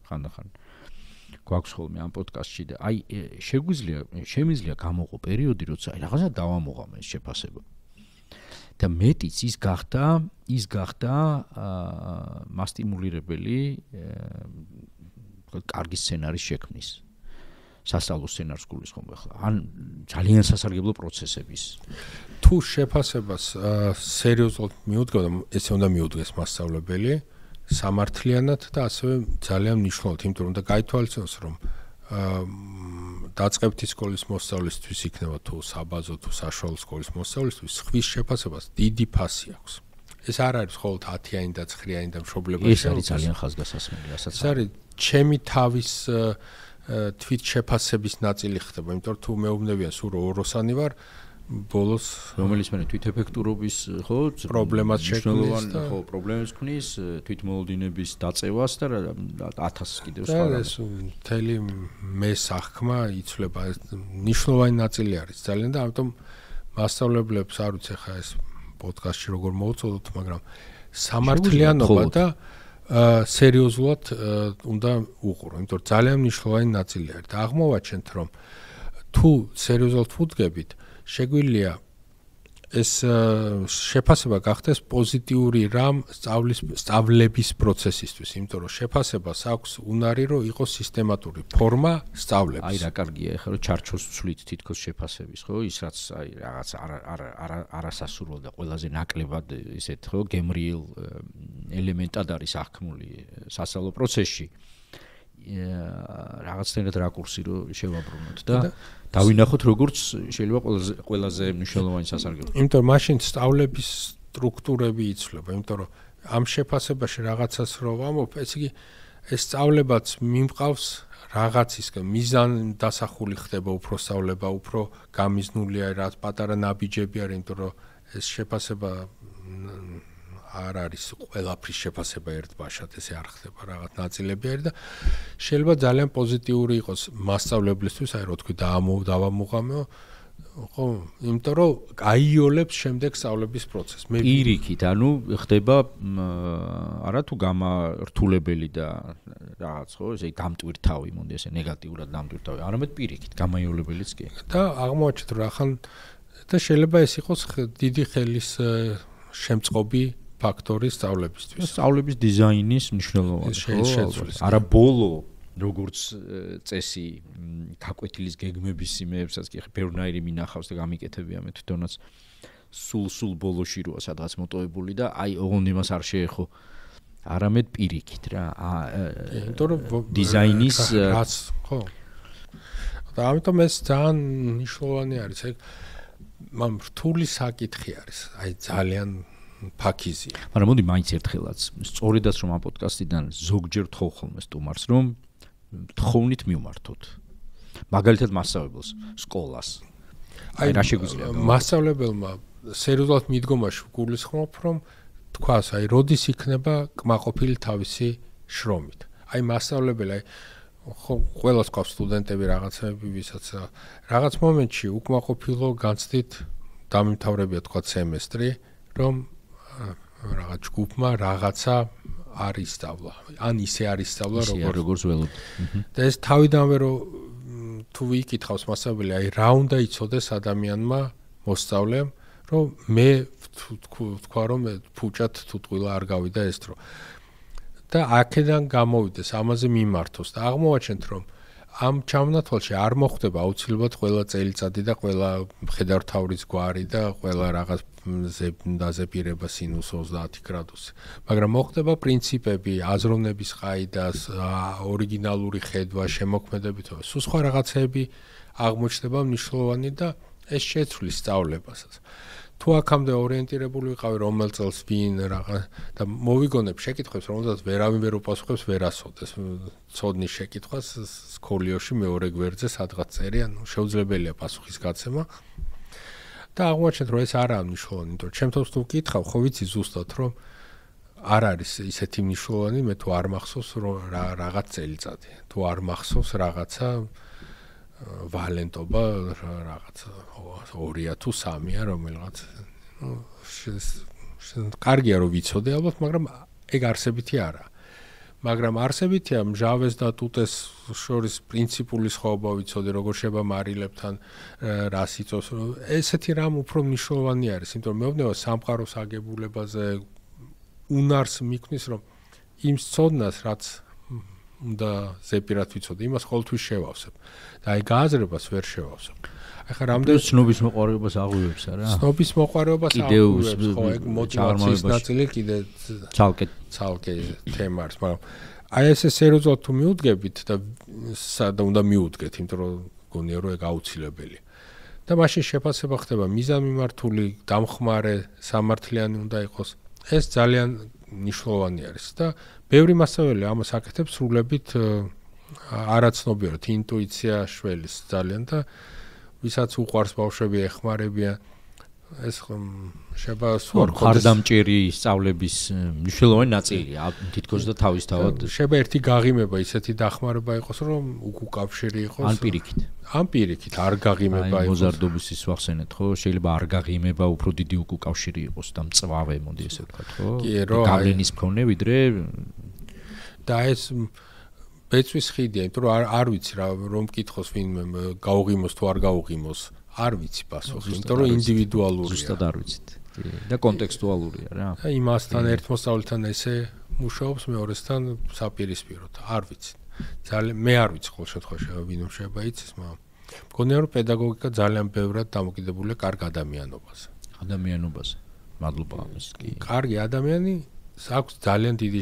ხანდახან გვაქვს ხოლმე ამ პოდკასტში და აი შემიძლია გამოვყო პერიოდი, როცა აი რაღაცა დავამოღამე ეს შეფასება. და მეტიც ის გახდა მასტიმულირებელი კარგი სცენარის შექმნის. სასწავლო სცენარს გულისხმობ ახლა. ან ძალიან სასარგებლო პროცესების. თუ შეფასებას სერიოზულად მიუდგა და ესე უნდა მიუდგეს მასწავლებელი სამართლიანად და ასევე ძალიან მნიშვნელოვნად, იმიტომ რომ უნდა გაითვალისწინოს, რომ დაწყებითი სკოლის მოსწავლისთვის იქნება თუ საბაზო თუ საშუალო სკოლის მოსწავლისთვის ხვის შეფასებას დიდი ფასი აქვს. ეს არ არის მხოლოდ 10-იანი და 9-იანი და მშობლებაში. ეს არის ძალიან ხაზგასასმელი, რასაც ეს არის ჩემი თავის თვით შეფასების ნაწილი ხდება, იმიტომ რომ თუ მეუბნებიან სულ ოროსანი ვარ, ბოლოს რომელიც მე თვით ეფექტურობის, ხო, პრობლემას შექმნის და ხო, პრობლემებს ქმნის, თვით მოლოდინების დაწევას და 1000 კიდევ სხვა. ეს მთელი მე სახქმა იცვლება, მნიშვნელოვანი ნაწილი არის ძალიან და ამიტომ მასწავლებლებს არ ვიცი ხა ეს პოდკასტში როგორ მოვუწოდოთ, მაგრამ სამართლიანობა და სერიოზულად უნდა უყურო, იმიტომ რომ ძალიან მნიშვნელოვანი ნაწილი არის და აღმოვაჩენთ, რომ თუ სერიოზულად ვუდგებით, შეგვიძლია ეს შეფასება გახდეს პოზიტიური რამ სწავლების პროცესისთვის, იმიტომ რომ შეფასებას აქვს უნარი, რომ იყოს სისტემატური ფორმა სწავლების. აი რა კარგია, ეხლა რომ ჩარჩოს ვცვლით თითქოს შეფასების, ხო? ის რაც აი რაღაც არასასურველ და ყველაზე ნაკლებად ისეთ ხო გემრიელ ელემენტად არის აღქმული სასწავლო პროცესში. რაღაცნაირად რაკურსი რომ შევაბრუნოთ და დავინახოთ როგორც შეიძლება ყველაზე მნიშვნელოვანი სასარგებლო. იმიტომ მაშინ სწავლების სტრუქტურები იცვლება, იმიტომ რომ ამ შეფასებაში რაღაცას რო ვამბობ, ეს იგი ეს სწავლებაც მიმყავს რაღაცისგან მიზან დასახული ხდება უფრო სწავლება, უფრო გამიზნულია რა პატარა ნაბიჯები არის, იმიტომ რომ ეს შეფასება არ არის ყველაფრის შეფასება ერთბაშად, ესე არ ხდება, რაღაც ნაწილები არის და შეიძლება ძალიან პოზიტიური იყოს მასწავლებლისთვის, აი რო თქვი დავამოღამეო, ხო, იმიტომ რომ გაიოლებს შემდეგ სწავლების პროცესს. მე პირიქით, ანუ ხდება არა თუ გამართულებელი და რაღაც ხო, ესე გამტვირთავი, მოდი ესე ნეგატიურად დამტვირთავი, არამედ პირიქით, გამაიოლებელიც კი. და აღმოაჩინეთ რომ ახლა და შეიძლება ეს იყოს დიდი ხელის შემწყობი ფაქტორი სწავლებისთვის. სწავლების დიზაინის მნიშვნელოვანი შეიცვალოს. არა ბოლო როგორც წესი გაკვეთილის გეგმების იმეებსაც კი ბევრნაირი მინახავს და გამიკეთებია მე თვითონაც სულ ბოლოში როა სადღაც მოტოვებული და აი ოღონდ იმას არ შეეხო არამედ პირიქით რა იმიტომ რომ დიზაინის რაც ხო და ამიტომ ეს ძალიან მნიშვნელოვანი არის ეგ მამ რთული საკითხი არის აი ძალიან ფაქიზი. მაგრამ მოდი მაინც ერთხელაც სწორედაც რომ ამ პოდკასტიდან ზოგჯერ თხოვ ხოლმე სტუმარს რომ თხოვნით მივმართოთ. მაგალითად მასწავლებელს, სკოლას. აი რა შეგვიძლია? მასწავლებელმა სერიოზულად მიდგომაში გულისხმობ რომ თქვას აი როდის იქნება კმაყოფილი თავისი შრომით. აი მასწავლებელი აი ხო ყველას ყავს სტუდენტები რაღაცები ვისაც რაღაც მომენტში უკმაყოფილო განცდით დამიმთავრებია თქვა სემესტრი რომ რაღაც ჯგუფმა რაღაცა არ ისწავლა. ან ისე არ ისწავლა როგორც ველოდი. და ეს თავიდანვე რომ თუ ვიკითხავს მასწავლებელი, აი რა უნდა იცოდეს ადამიანმა მოსწავლემ, რომ მე თქვა რომ ფუჭად თუ ტყილა არ გავიდა ეს დრო. და აქედან გამოვიდეს, ამაზე მიმართოს და აღმოაჩენთ რომ ამ ჩამონათვალში არ მოხდება აუცილებლად ყველა წელიწადი და ყველა მხედართმთავრის გვარი და ყველა რაღაც დაზეპირება სინუს 30 გრადუსი. მაგრამ მოხდება პრინციპები, აზროვნების ყაიდას, ორიგინალური ხედვა, შემოქმედებით, სულ სხვა რაღაცები აღმოჩნდება მნიშვნელოვანი და ეს შეცვლის სწავლებას. თუ აქამდე ორიენტირებული ვიყავი რომელ წელს ვინ რაღაც და მოვიგონებ შეკითხვებს, რომელსაც ვერავინ ვერ უპასუხებს, ვერასოდეს. ცოდნის შეკითხვას სკოლიოში მეორე გვერდზე სადღაც წერია, ნუ შეუძლებელია პასუხის გაცემა. და აღმოჩნდეთ რომ ეს არაა მნიშვნელოვანი, იმიტომ რომ ჩემთვის თუ ვკითხავ, ხო ვიცი ზუსტად რომ არ არის ისეთი მნიშვნელოვანი, მე თუ არ მახსოვს რომ რაღაც წელიწადი, თუ არ მახსოვს რაღაცა ვალენტობა რაღაც 2-ია თუ 3-ია რომელიღაც. კარგია რომ ვიცოდე ალბათ, მაგრამ ეგ არსებითი არა. მაგრამ არსებითია მჟავეს და ტუტეს შორის პრინციპული სხვაობა ვიცოდე, როგორ შეება მარილებთან რას იწევს. ესეთი რამ უფრო მნიშვნელოვანი არის, იმიტომ რომ მეუბნება სამყაროს აგებულებაზე უნარს მიქმნის, რომ იმ სწოდნას, რაც უნდა ზეპირად ვიცოდე, იმას ყოველთვის შევავსებ. და აი გააზრებას ვერ შევავსებ. ახლა რამდენი ცნობის მოყვარეობას აღვივებს არა? ცნობის მოყვარეობას აღვივებს, ხო, ეგ მოტივაციის ნაწილი კიდე ცალკე თემა არის, მაგრამ აი ესე სერიოზულად თუ მიუდგებით და სადა უნდა მიუდგეთ, იმიტომ რომ გონია რომ ეგ აუცილებელია. და მაშინ შეფასება ხდება მიზანმიმართული, დამხმარე, სამართლიანი უნდა იყოს. ეს ძალიან მნიშვნელოვანი არის და ბევრი მასწავლებელი ამას აკეთებს სრულებით არაცნობიერად, ინტუიცია შველის ძალიან და ვისაც უყვარს ბავშვები ეხმარებიან ეს შეება ხარდამჭერი სწავლების მნიშვნელოვანი ნაწილია თითქოს და თავისთავად შეება ერთი გაღიმება ისეთი დახმარება იყოს რომ უკავშირი იყოს ან პირიქით არ გაღიმება იყოს მოზარდობის ის ვახსენეთ ხო შეიძლება არ გაღიმება უფრო დიდი უკავშირი იყოს და მწვავე მოდი ესე ვთქვათ ხო გავლენის მქონე ვიდრე და ეს ბეწვის ხიდია, იმიტომ რომ არ ვიცი რა რომ მკითხოს ვინმე გაუღიმოს თუ არ გაუღიმოს არ ვიცი პასუხი, იმიტომ რომ ინდივიდუალურია. ზუსტად არ ვიცით. და კონტექსტუალურია რა. და იმასთან ერთ მოსწავლეთან ესე მუშაობს, მეორესთან საპირისპიროდ. არ ვიცი. ძალიან მე არ ვიცი ყოველ შემთხვევაში ვინ შეიძლება იცის, მაგრამ მგონია რომ პედაგოგიკა ძალიან ბევრად დამოკიდებულია კარგ ადამიანობაზე. ადამიანობაზე. მადლობა ამის კი. კარგი ადამიანი აქვს ძალიან დიდი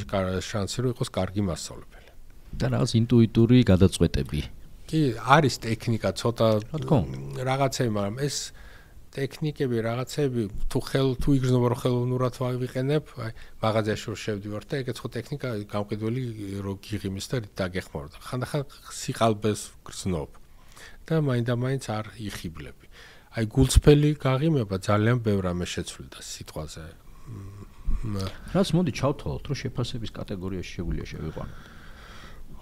შანსი რომ იყოს კარგი მასწავლებელი. და რაღაც ინტუიტური გადაწყვეტები. კი, არის ტექნიკა ცოტა რაღაცები, მაგრამ ეს ტექნიკები, რაღაცები თუ იგრძნობა რომ ხელოვნურად ვიყენებ, აი მაღაზიაში რომ შევდივარ და ეგეც ხო ტექნიკა გამყიდველი რო გიღიმის და დაგეხმარდა. ხანდახან სიყალბეს გრძნობ და მაინდა-მაინც არ იხიბლები. აი გულწრფელი გაღიმება ძალიან ბევრ ამას შეცვლიდა სიტყვაზე. რაც მოდი ჩავთვალოთ, რომ შეფასების კატეგორიაში შეგვიძლია შევიყვანოთ.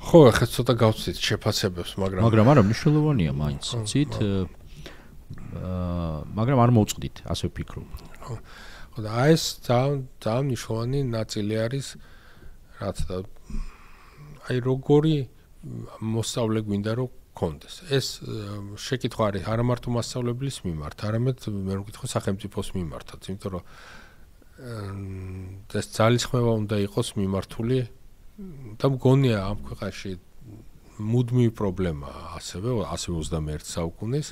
ხო, ახლა ცოტა გავცდით შეფასებებს, მაგრამ არა მნიშვნელოვანია მაინც, იცით? მაგრამ არ მოვწყდით, ასე ვფიქრობ. ხო და ეს ძალიან მნიშვნელოვანი ნაწილი არის რაც და აი როგორი მოსწავლე გვინდა რომ კონდეს. ეს შეკითხვა არის არა მარტო მასწავლებლის მიმართ, არამედ მე ვკითხო სახელმწიფოს მიმართაც, იმიტომ რომ ეს ძალისხმევა უნდა იყოს მიმართული და მგონია ამ ქვეყანაში მუდმივი პრობლემაა ასევე 21 საუკუნის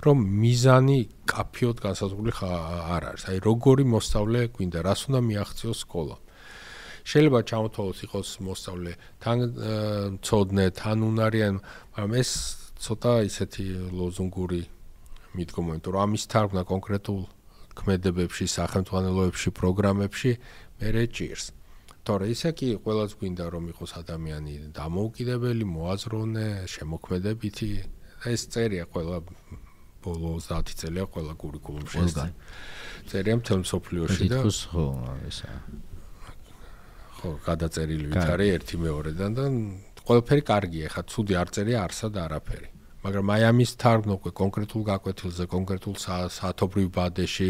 რომ მიზანი კაფეოდ განსაზღვრული არ არის. აი როგორი მოსწავლე გვინდა, რას უნდა მიაღწიოს სკოლა. შეიძლება ჩამოთვალოს იყოს მოსწავლე თან მცოდნე, თან უნარიანი, მაგრამ ეს ცოტა ისეთი ლოზუნგური მიდგომა, იმიტომ რომ ამის თარგმნა კონკრეტულ ქმედებებში, სახელმძღვანელოებში, პროგრამებში მერე ჭირს. თორე ისე კი ყველას გვინდა რომ იყოს ადამიანი დამოუკიდებელი, მოაზროვნე, შემოქმედებითი. ეს წერია ყველა ბოლო 30 წელია ყველა კურიკულუმში. წერია მთელ მსოფლიოში და ხო, ესა. ხო, გადაწერილი ვით არის ერთი მეორედან და ყველაფერი კარგია, ხა ცუდი არ წერია არსად არაფერი. მაგრამ აი ამის თარგმნა უკვე კონკრეტულ გაკვეთილზე, კონკრეტულ საათობრივ ბადეში,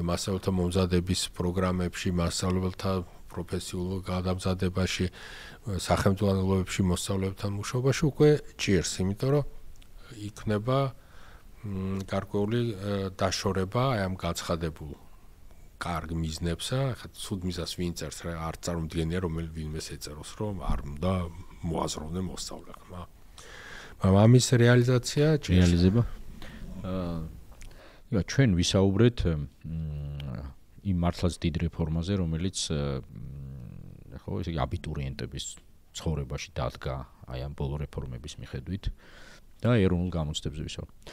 მასწავლებელთა მომზადების პროგრამებში, მასწავლებელთა პროფესიულ გადამზადებაში, სახელმძღვანელოებში მოსწავლეებთან მუშაობაში უკვე ჭირს, იმიტომ რომ იქნება გარკვეული დაშორება აი ამ გაცხადებულ კარგ მიზნებსა, ხა ცუდ მიზას ვინ წერს რა, არ წარმომდგენია რომელი ვინმეს ეწეროს, რომ არ უნდა მოაზროვნე მოსწავლე, მაგრამ ამის რეალიზაცია რეალიზება. ჩვენ ვისაუბრეთ იმ მართლაც დიდ რეფორმაზე, რომელიც ხო ესე იგი აბიტურიენტების ცხოვრებაში დადგა აი ამ ბოლო რეფორმების მიხედვით და ეროვნულ გამოცდებზე ვისაუბრეთ.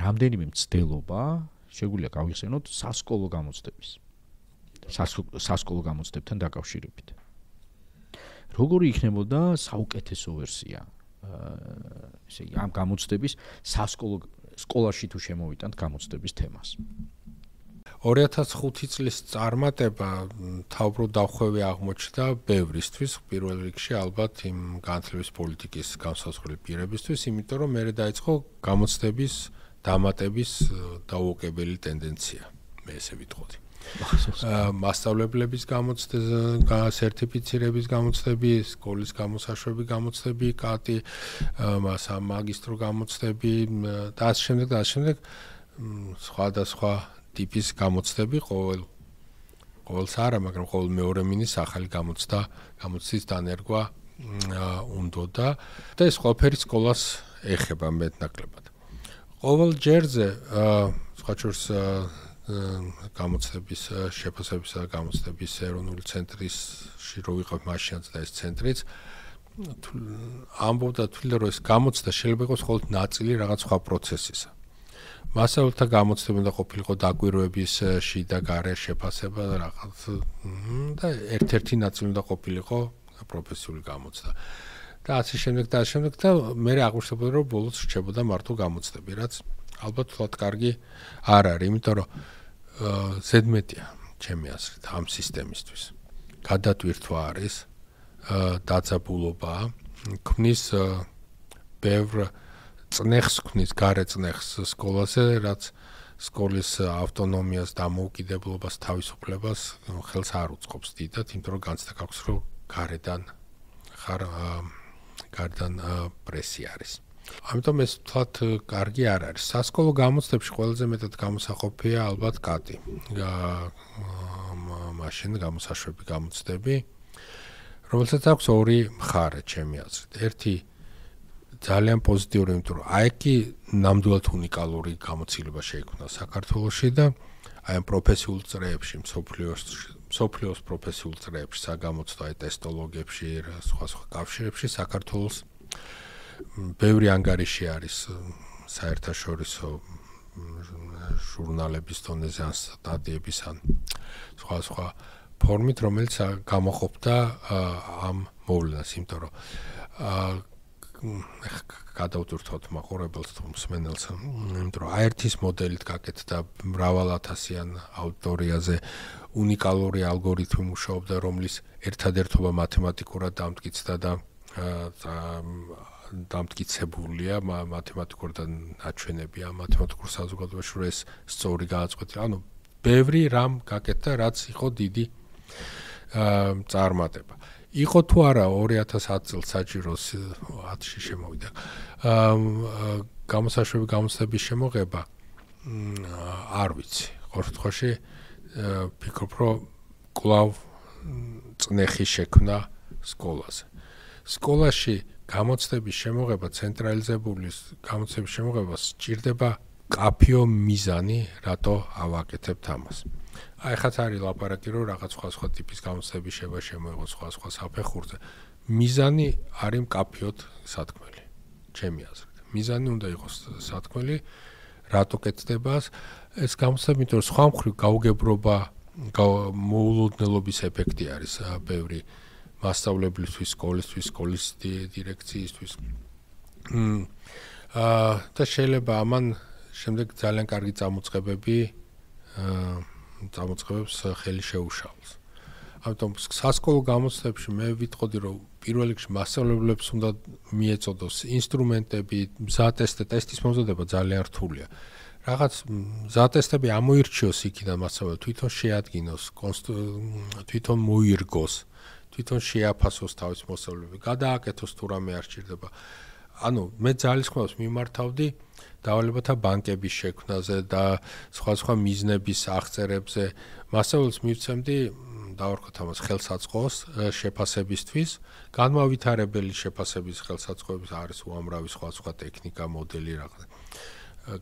რამდენიმე მცდელობა შეგვიძლია გავიხსენოთ სასკოლო გამოცდების. სასკოლო გამოცდებთან დაკავშირებით. როგორი იქნებოდა საუკეთესო ვერსია ესე იგი ამ გამოცდების სკოლაში თუ შემოვიტანთ გამოცდების თემას. 2005 წლის წარმატება თავბროდ დახვევი აღმოჩნდა ბევრისთვის, პირველ რიგში ალბათ იმ განათლების პოლიტიკის განსაზღვრელი პირებისთვის, იმიტომ რომ მერე დაიწყო გამოცდების დამატების დაუოკებელი ტენდენცია, მე ესე ვიტყოდი. მასწავლებლების გამოცდები, სერტიფიცირების გამოცდები, სკოლის გამოსაშვები გამოცდები, კატი, მაგისტრო გამოცდები და ასე შემდეგ და ასე შემდეგ სხვადასხვა ტიპის გამოცდები ყოველს არა, მაგრამ ყოველ მეორე მინის ახალი გამოცდის დანერგვა უნდოდა და ეს ყველაფერი სკოლას ეხება მეტნაკლებად. ყოველ ჯერზე სხვა შორის გამოცდების შეფასებისა და გამოცდების ეროვნული ცენტრისში რო ვიყავ მაშინაც და ეს ცენტრიც ამბობდა თვლიდა რომ ეს გამოცდა შეიძლება იყოს მხოლოდ ნაწილი რაღაც სხვა პროცესისა. მასწავლებლთა გამოცდები უნდა ყოფილიყო დაკვირვების შიდა გარე შეფასება და რაღაც და ერთ-ერთი ნაწილი უნდა ყოფილიყო პროფესიული გამოცდა. და ასე შემდეგ და მე აღმოჩნდა რომ ბოლოს რჩებოდა მარტო გამოცდები, რაც ალბათ თლად კარგი არ არის, იმიტომ რომ ზედმეტია ჩემი აზრით ამ სისტემისთვის. გადატვირთვა არის, დაძაბულობა, ქმნის ბევრ წნეხს ქმნის, გარე წნეხს სკოლაზე, რაც სკოლის ავტონომიას, დამოუკიდებლობას, თავისუფლებას ხელს არ უწყობს დიდად, იმიტომ რომ განცდა გაქვს, რომ გარედან ხარ გარდან პრესი არის. ამიტომ ეს თვათ კარგი არ არის. სასკოლო გამოცდებში ყველაზე მეტად გამოსაყოფია ალბათ კატი. მაშინ გამოსაშვები გამოცდები, რომელსაც აქვს ორი მხარე, ჩემი აზრით. ერთი ძალიან პოზიტიური, იმიტომ რომ აი კი ნამდვილად უნიკალური გამოცდილება შეიქმნა საქართველოში და აი ამ პროფესიულ წრეებში, მსოფლიოს პროფესიულ წრეებში, საგამოცდო აი ტესტოლოგებში, სხვა კავშირებში საქართველოს ბევრი ანგარიში არის საერთაშორისო ჟურნალების დონეზე ან სტატიების ან სხვა ფორმით, რომელიც გამოყოფდა ამ მოვლენას, იმიტომ რომ გადავტვირთოთ მაყურებელს თუ მსმენელს, იმიტომ რომ აერთის მოდელით გაკეთდა მრავალ ათასიან აუდიტორიაზე უნიკალური ალგორითმი მუშაობდა, რომლის ერთადერთობა მათემატიკურად დამტკიცდა და დამტკიცებულია მათემატიკურ და ნაჩვენებია მათემატიკურ საზოგადოებაში, რომ ეს სწორი გააწყვეტია. ანუ ბევრი რამ გაკეთდა, რაც იყო დიდი წარმატება. იყო თუ არა 2010 წელს საჭიროს 10-ში შემოვიდა. გამოსაშვები გამოცდების შემოღება არ ვიცი. ყოველთვის ფიქრობ, რომ კვლავ წნეხი შექმნა სკოლაზე. სკოლაში გამოცდების შემოღება, ცენტრალიზებული გამოცდების შემოღება სჭირდება კაფეო მიზანი, რატო ავაკეთებთ ამას. აი ხაც არის ლაპარაკი, რომ რაღაც სხვა ტიპის გამოცდები შემოიღოს სხვა საფეხურზე. მიზანი არის კაფეოთ სათქმელი, ჩემი აზრით. მიზანი უნდა იყოს სათქმელი, რატო კეთდება ეს გამოცდები, იმიტომ რომ სხვა მხრივ გაუგებრობა, მოულოდნელობის ეფექტი არის ბევრი მასწავლებლისთვის, სკოლის დირექციისთვის. და შეიძლება ამან შემდეგ ძალიან კარგი წამოწყებებს ხელი შეუშალოს. ამიტომ სასკოლო გამოცდებში მე ვიტყოდი, რომ პირველ რიგში მასწავლებლებს უნდა მიეწოდოს ინსტრუმენტები, ტესტის მომზადება ძალიან რთულია. რაღაც მზატესტები ამოირჩიოს იქიდან მასწავლებლებს, თვითონ შეადგინოს, თვითონ მოირგოს, თვითონ შეაფასოს თავის მოსწავლეები, გადააკეთოს თუ რამე არ სჭირდება. ანუ მე ძალისხმევას მიმართავდი დავალებათა ბანკების შექმნაზე და სხვა მიზნების აღწერებზე. მასწავლებლებს მივცემდი დავარქოთ ამას ხელსაწყოს შეფასებისთვის, განმავითარებელი შეფასების ხელსაწყოების არის უამრავი სხვა ტექნიკა, მოდელი რაღაც.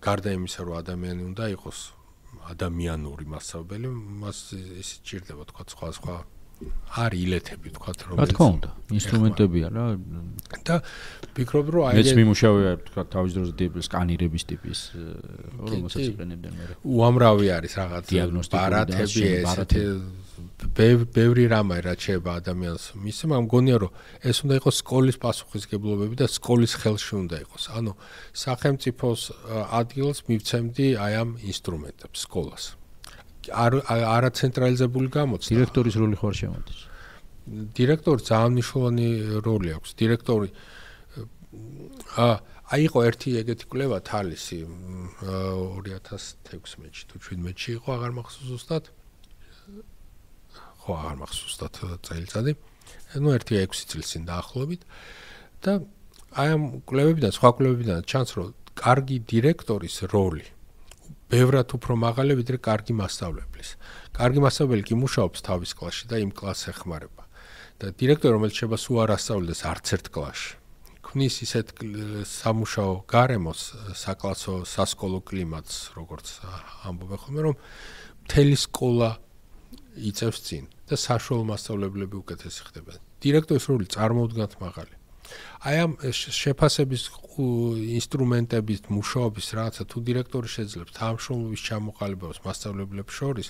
გარდა იმისა, რომ ადამიანი უნდა იყოს ადამიანური მასწავლებელი, მას ის სჭირდება თქვა სხვა არის ილეთები თქვა რომ რა თქმა უნდა ინსტრუმენტებია რა და ვფიქრობ რომ აი ეს მიმუშავია თქვა თავის დროზე სკანირების ტიპის რომელსაც იყენებდნენ მე უამრავი არის რაღაც ბარათები ესეთი ბევრი რამე რაც შეება ადამიანს მისცემ ამ გონია რომ ეს უნდა იყოს სკოლის პასუხისგებლობები და სკოლის ხელში უნდა იყოს ანუ სახელმწიფოს ადგილს მივცემდი აი ამ ინსტრუმენტებს სკოლას არა ცენტრალიზებული გამოცდა. დირექტორის როლი ხარ შემოდის. დირექტორი ძალიან მნიშვნელოვანი როლი აქვს. დირექტორი აი იყო ერთი ეგეთი კვლევა თალისი 2016-ში თუ 17-ში იყო, აღარ მახსოვს ზუსტად. ხო, აღარ მახსოვს ზუსტად წელიწადი. ნუ ერთი 6 წლის წინ დაახლოებით და აი ამ კვლევებიდან, სხვა კვლევებიდან ჩანს, რომ კარგი დირექტორის როლი ბევრად უფრო მაღალი ვიდრე კარგი მასწავლებლის. კარგი მასწავლებელი კი მუშაობს თავის კლასში და იმ კლასს ეხმარება. და დირექტორი რომელიც შეიძლება სულ არ ასწავლდეს არც ერთ კლასში. ქმნის ისეთ სამუშაო გარემოს, საკლასო, სასკოლო კლიმატს, როგორც ამბობენ ხოლმე, რომ მთელი სკოლა იწევს წინ და საშუალო მასწავლებლები უკეთესი ხდებიან. დირექტორის როლი წარმოუდგენლად მაღალი. აი ამ შეფასების ინსტრუმენტების მუშაობის რაღაცა თუ დირექტორი შეძლებს თანამშრომლობის ჩამოყალიბებას მასწავლებლებს შორის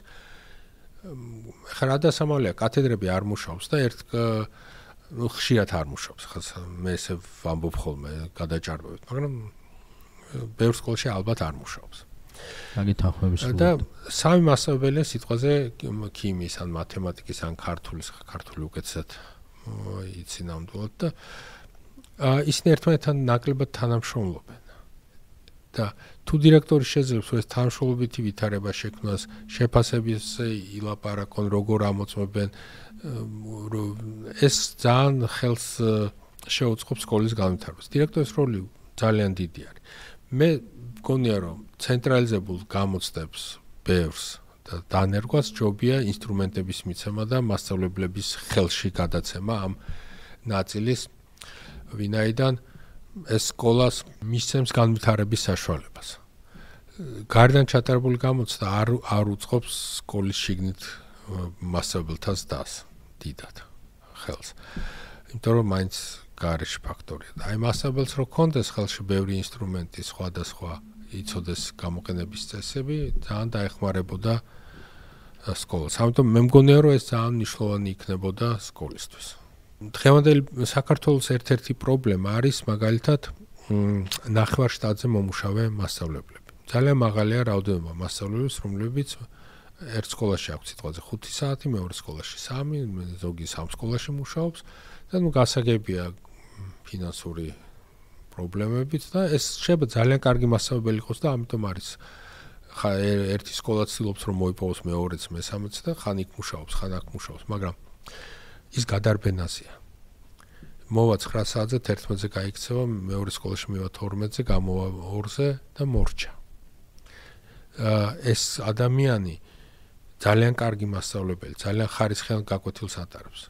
ხა რა დასამალია კათედრები არ მუშაობს და ხშირად არ მუშაობს ხა მე ესე ვამბობ ხოლმე გადაჭარბებით მაგრამ ბევრ სკოლაში ალბათ არ მუშაობს მაგით ახმების და სამი მასწავლებელი სიტყვაზე ქიმიის ან მათემატიკის ან ქართული უკეთესად იცი ნამდვილად და ისინი ერთმანეთთან ნაკლებად თანამშრომლობენ და თუ დირექტორი შეძლებს ეს თანამშრომლობითი ვითარება შექმნას შეფასების ilaparakon როგორ ამოწმებენ ეს ძალიან ხელს შეუწყობს სკოლის განვითარებას. დირექტორის როლი ძალიან დიდი არის. მე მგონია რომ ცენტრალიზებულ გამოცდებს ბევრს და დანერგვას ჯობია ინსტრუმენტების მიცემა და მასწავლებლების ხელში გადაცემა ამ ნაწილის, ვინაიდან ეს სკოლას მისცემს განვითარების საშუალებას. გარდან ჩატარებული გამოცდა არ უწყობს სკოლის შიგნით მასწავლებელთა ზრდას დიდად ხელს. იმიტომ რომ მაინც გარეშე ფაქტორია. აი მასწავლებელს რო კონდეს ხელში ბევრი ინსტრუმენტი, სხვადასხვა იცოდეს გამოყენების წესები, ძალიან დაეხმარებოდა სკოლას. ამიტომ მე მგონია რომ ეს ძალიან მნიშვნელოვანი იქნებოდა სკოლისთვის. დღევანდელი საქართველოს ერთ-ერთი პრობლემა არის მაგალითად ნახევარშტატზე მომუშავე მასწავლებლები. ძალიან მაღალია რაოდენობა მასწავლებლების, რომლებიც ერთ სკოლაში აქვს სიტყვაზე 5 საათი, მეორე სკოლაში 3, ზოგი 3 სკოლაში მუშაობს და გასაგებია ფინანსური პრობლემებით და ეს შეიძლება ძალიან კარგი მასწავლებელი იყოს და ამიტომ არის ერთი სკოლა ცდილობს რომ მოიპოვოს მეორეც, მესამეც და ხან იქ მუშაობს, ხან აქ მუშაობს, მაგრამ ის გადარბენაზეა. მოვა 9 საათზე 11-ზე გაიქცევა, მეორე სკოლაში მივა 12-ზე, გამოვა 2-ზე და მორჩა. ეს ადამიანი ძალიან კარგი მასწავლებელი, ძალიან ხარისხიან გაკვეთილს ატარებს.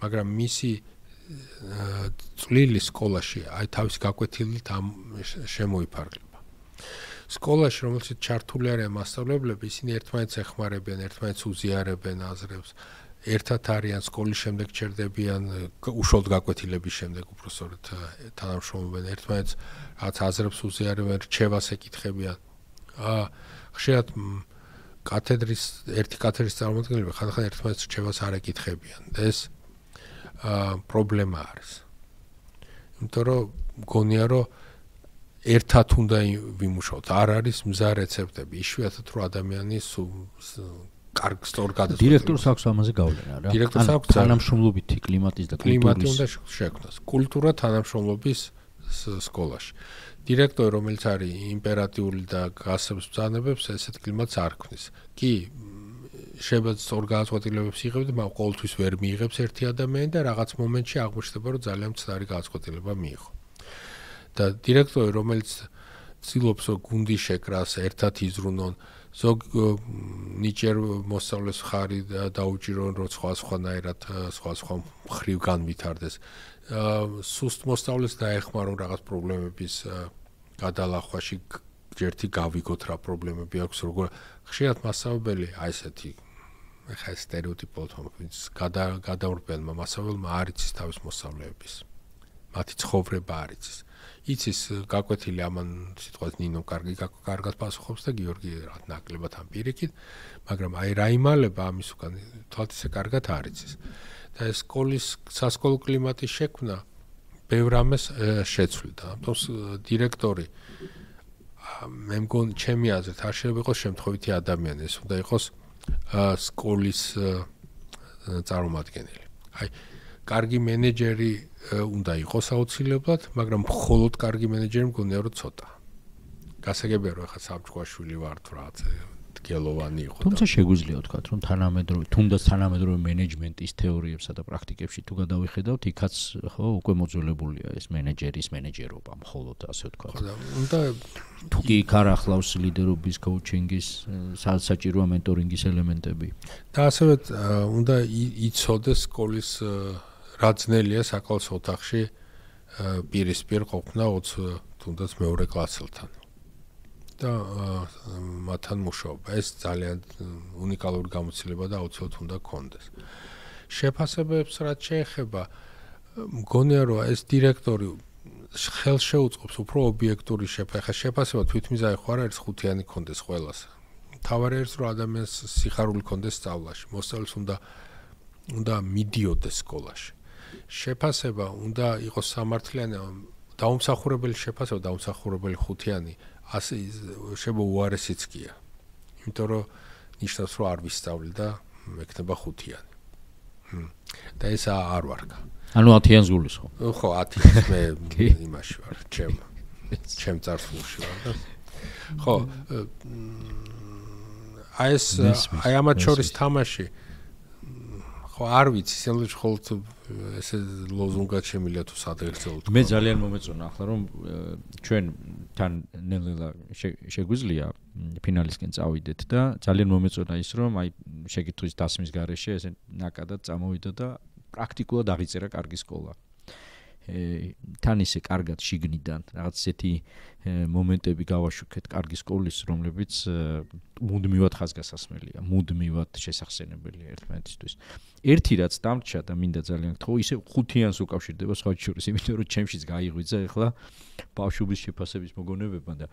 მაგრამ მისი წვლილი სკოლაში, აი თავის გაკვეთილით შემოიფარგლება. სკოლაში, რომელშიც ჩართული არიან მასწავლებლები, ისინი ერთმანეთს ეხმარებიან, ერთმანეთს უზიარებენ აზრებს, ერთად არიან სკოლის შემდეგ ჩერდებიან, უშუალოდ გაკვეთილების შემდეგ უბრალოდ თანამშრომლობენ, ერთმანეთს რაც აზრებს უზიარებენ, რჩევას ეკითხებიან. ხშირად ერთი კათედრის წარმომადგენლები ხანდახან ერთმანეთს რჩევას არ ეკითხებიან და ეს პრობლემა არის. იმიტომ რომ მგონია რომ ერთად უნდა ვიმუშაოთ, არ არის მზა რეცეპტები, იშვიათად რომ ადამიანი კარგ სწორ გადაწყვეტილებას. დირექტორს აქვს ამაზე გავლენა რა. დირექტორს აქვს თანამშრომლობითი კლიმატის და კლიმატი უნდა შექმნას. კულტურა თანამშრომლობის სკოლაში. დირექტორი, რომელიც არის იმპერატიული და გასცემს ბრძანებებს, ესეთ კლიმატს არ ქმნის. კი, შეიძლება სწორ გადაწყვეტილებებს იღებს, მაგრამ ყოველთვის ვერ მიიღებს ერთი ადამიანი და რაღაც მომენტში აღმოჩნდება, რომ ძალიან მცდარი გადაწყვეტილება მიიღო. და დირექტორი, რომელიც ცდილობს გუნდი შეკრას, ერთად იზრუნონ, ზოგ ნიჭიერ მოსწავლეს ხარი დაუჭირონ, რომ სხვანაირად სხვა მხრივ განვითარდეს. სუსტ მოსწავლეს დაეხმარონ რაღაც პრობლემების გადალახვაში, ერთი გავიგოთ რა პრობლემები აქვს, როგორ ხშირად მასწავლებელი აი ესეთი ხა სტერეოტიპულად ვინც გადაურბიან მასწავლებელმა არ იცის თავის მოსწავლეების. მათი ცხოვრება არ იცის. იცის გაკვეთილი ამან სიტყვას ნინო კარგად პასუხობს და გიორგი რაღაც ნაკლებად ამ პირიქით, მაგრამ აი რა იმალება ამის უკან თვალთ ისე კარგად არ იცის. და ეს სკოლის სასკოლო კლიმატის შექმნა ბევრ ამას შეცვლიდა. ამიტომ დირექტორი მე მგონი ჩემი აზრით არ შეიძლება იყოს შემთხვევითი ადამიანი, ეს უნდა იყოს სკოლის წარმომადგენელი. აი კარგი მენეჯერი უნდა იყოს აუცილებლად, მაგრამ მხოლოდ კარგი მენეჯერი მგონია რომ ცოტა. გასაგებია რომ ახლა სამჭკვაშვილი ვარ თუ რაღაც გელოვანი იყო. თუმცა შეგვიძლია ვთქვათ, რომ თუნდაც თანამედროვე მენეჯმენტის თეორიებსა და პრაქტიკებში თუ გადავიხედავთ, იქაც ხო უკვე მოძველებულია ეს მენეჯერობა, მხოლოდ ასე ვთქვათ. უნდა თუ კი იქ არ ახლავს ლიდერობის, კოუჩინგის, საჭიროა მენტორინგის ელემენტები. და ასევე უნდა იცოდეს სკოლის რა ძნელია საკალს ოთახში პირისპირ ყოფნა თუნდაც მეორე კლასელთან. და მათთან მუშაობა. ეს ძალიან უნიკალური გამოცდილება და აუცილებლად უნდა გქონდეს. შეფასებებს რაც შეეხება, მგონია რომ ეს დირექტორი ხელს შეუწყობს უფრო ობიექტური შეფასება თვითმიზანი ხო არ არის ხუთიანი გქონდეს ყველას. თავარი არის რომ ადამიანს სიხარული გქონდეს სწავლაში. მოსწავლეს უნდა მიდიოდეს სკოლაში. შეფასება უნდა იყოს სამართლიანი, დაუმსახურებელი შეფასება, დაუმსახურებელი ხუთიანი ასე შეიძლება უარესიც გია. იმიტომ რომ ნიშნავს რომ არ ვისწავლი და მექნება ხუთიანი. და ეს არ ვარგა. ანუ 10-იანს გულის ხო? ხო, 10-იანს მე იმაში ვარ, ჩემ წარსულში ვარ და ხო, აი ამათ შორის თამაში ხო არ ვიცი სინამდვილეში ხოლმე ესე ლოზუნგად შემილია თუ სადღერძელო მე ძალიან მომეწონა ახლა რომ ჩვენ თან ნელ-ნელა შეგვიძლია ფინალისკენ წავიდეთ და ძალიან მომეწონა ის რომ აი შეკითხვის დასმის გარეშე ესე ნაკადად წამოვიდა და პრაქტიკულად აღიწერა კარგი სკოლა. თან ისე კარგად შიგნიდან რაღაც ესეთი მომენტები გავაშუქეთ კარგი სკოლის რომლებიც მუდმივად ხაზგასასმელია, მუდმივად შესახსენებელია ერთმანეთისთვის. ერთი რაც დამრჩა და მინდა ძალიან გთხოვ, ისე ხუთიანს უკავშირდება სხვა შორის, იმიტომ რომ ჩემშიც გაიღვიძა ახლა ბავშვობის შეფასების მოგონებება და